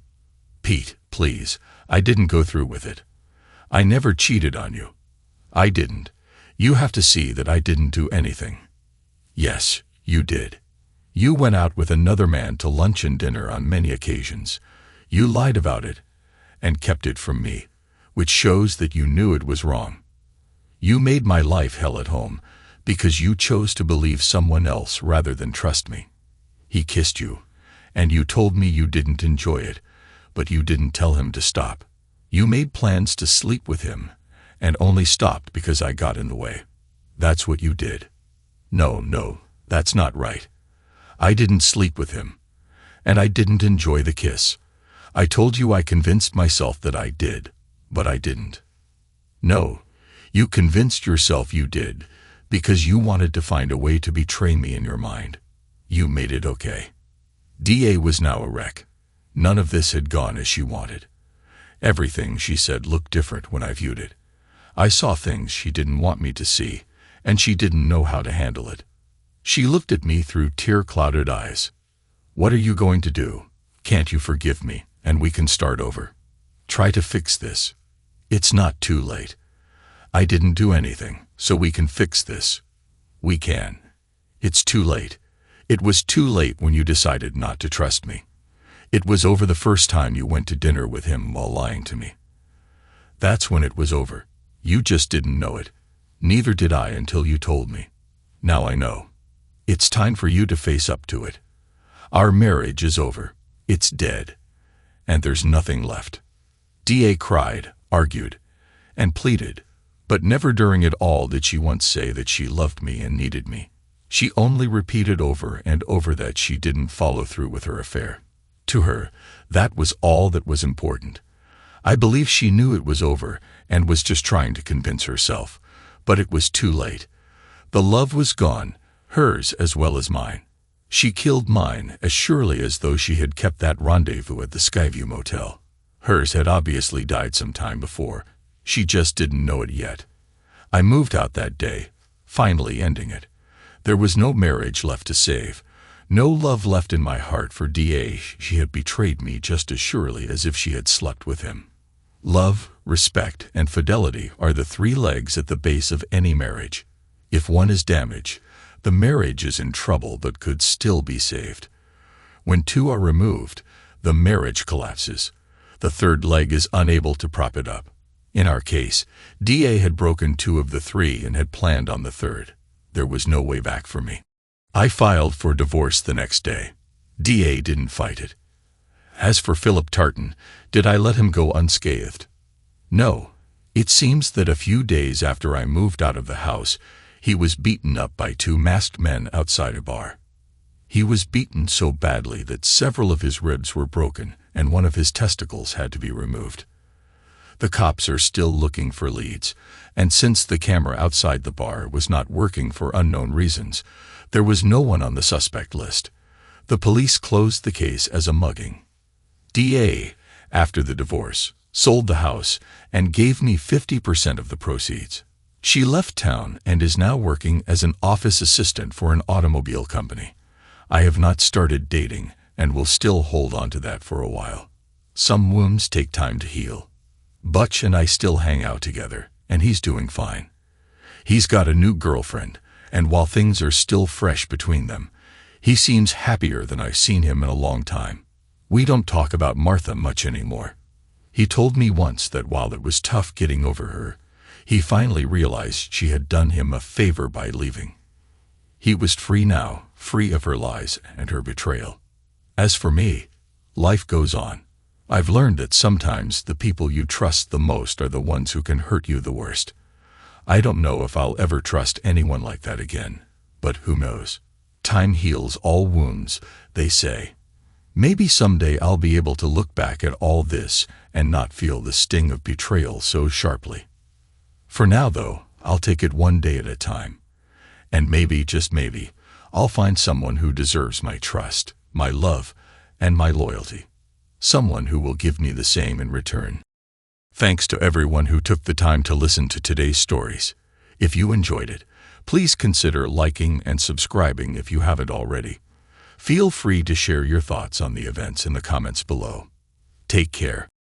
Pete, please, I didn't go through with it. I never cheated on you. I didn't. You have to see that I didn't do anything. Yes, you did. You went out with another man to lunch and dinner on many occasions. You lied about it and kept it from me, which shows that you knew it was wrong. You made my life hell at home because you chose to believe someone else rather than trust me. He kissed you, and you told me you didn't enjoy it, but you didn't tell him to stop. You made plans to sleep with him and only stopped because I got in the way. That's what you did. No, that's not right. I didn't sleep with him, and I didn't enjoy the kiss. I told you I convinced myself that I did, but I didn't. No, you convinced yourself you did because you wanted to find a way to betray me in your mind. You made it okay. DA was now a wreck. None of this had gone as she wanted. Everything she said looked different when I viewed it. I saw things she didn't want me to see, and she didn't know how to handle it. She looked at me through tear-clouded eyes. What are you going to do? Can't you forgive me, and we can start over? Try to fix this. It's not too late. I didn't do anything, so we can fix this. We can. It's too late. It was too late when you decided not to trust me. It was over the first time you went to dinner with him while lying to me. That's when it was over. You just didn't know it. Neither did I until you told me. Now I know. It's time for you to face up to it. Our marriage is over. It's dead. And there's nothing left. D.A. cried, argued, and pleaded, but never during it all did she once say that she loved me and needed me. She only repeated over and over that she didn't follow through with her affair. To her, that was all that was important. I believe she knew it was over and was just trying to convince herself, but it was too late. The love was gone, hers as well as mine. She killed mine as surely as though she had kept that rendezvous at the Skyview Motel. Hers had obviously died some time before. She just didn't know it yet. I moved out that day, finally ending it. There was no marriage left to save, no love left in my heart for D.A. She had betrayed me just as surely as if she had slept with him. Love, respect, and fidelity are the three legs at the base of any marriage. If one is damaged, the marriage is in trouble but could still be saved. When two are removed, the marriage collapses. The third leg is unable to prop it up. In our case, D.A. had broken two of the three and had planned on the third. There was no way back for me. I filed for divorce the next day. D.A. didn't fight it. As for Philip Tartan, did I let him go unscathed? No. It seems that a few days after I moved out of the house, he was beaten up by two masked men outside a bar. He was beaten so badly that several of his ribs were broken and one of his testicles had to be removed. The cops are still looking for leads, and since the camera outside the bar was not working for unknown reasons, there was no one on the suspect list. The police closed the case as a mugging. D.A., after the divorce, sold the house and gave me 50% of the proceeds. She left town and is now working as an office assistant for an automobile company. I have not started dating and will still hold on to that for a while. Some wounds take time to heal. Butch and I still hang out together, and he's doing fine. He's got a new girlfriend, and while things are still fresh between them, he seems happier than I've seen him in a long time. We don't talk about Martha much anymore. He told me once that while it was tough getting over her, he finally realized she had done him a favor by leaving. He was free now, free of her lies and her betrayal. As for me, life goes on. I've learned that sometimes the people you trust the most are the ones who can hurt you the worst. I don't know if I'll ever trust anyone like that again, but who knows? Time heals all wounds, they say. Maybe someday I'll be able to look back at all this and not feel the sting of betrayal so sharply. For now, though, I'll take it one day at a time. And maybe, just maybe, I'll find someone who deserves my trust, my love, and my loyalty. Someone who will give me the same in return. Thanks to everyone who took the time to listen to today's stories. If you enjoyed it, please consider liking and subscribing if you haven't already. Feel free to share your thoughts on the events in the comments below. Take care.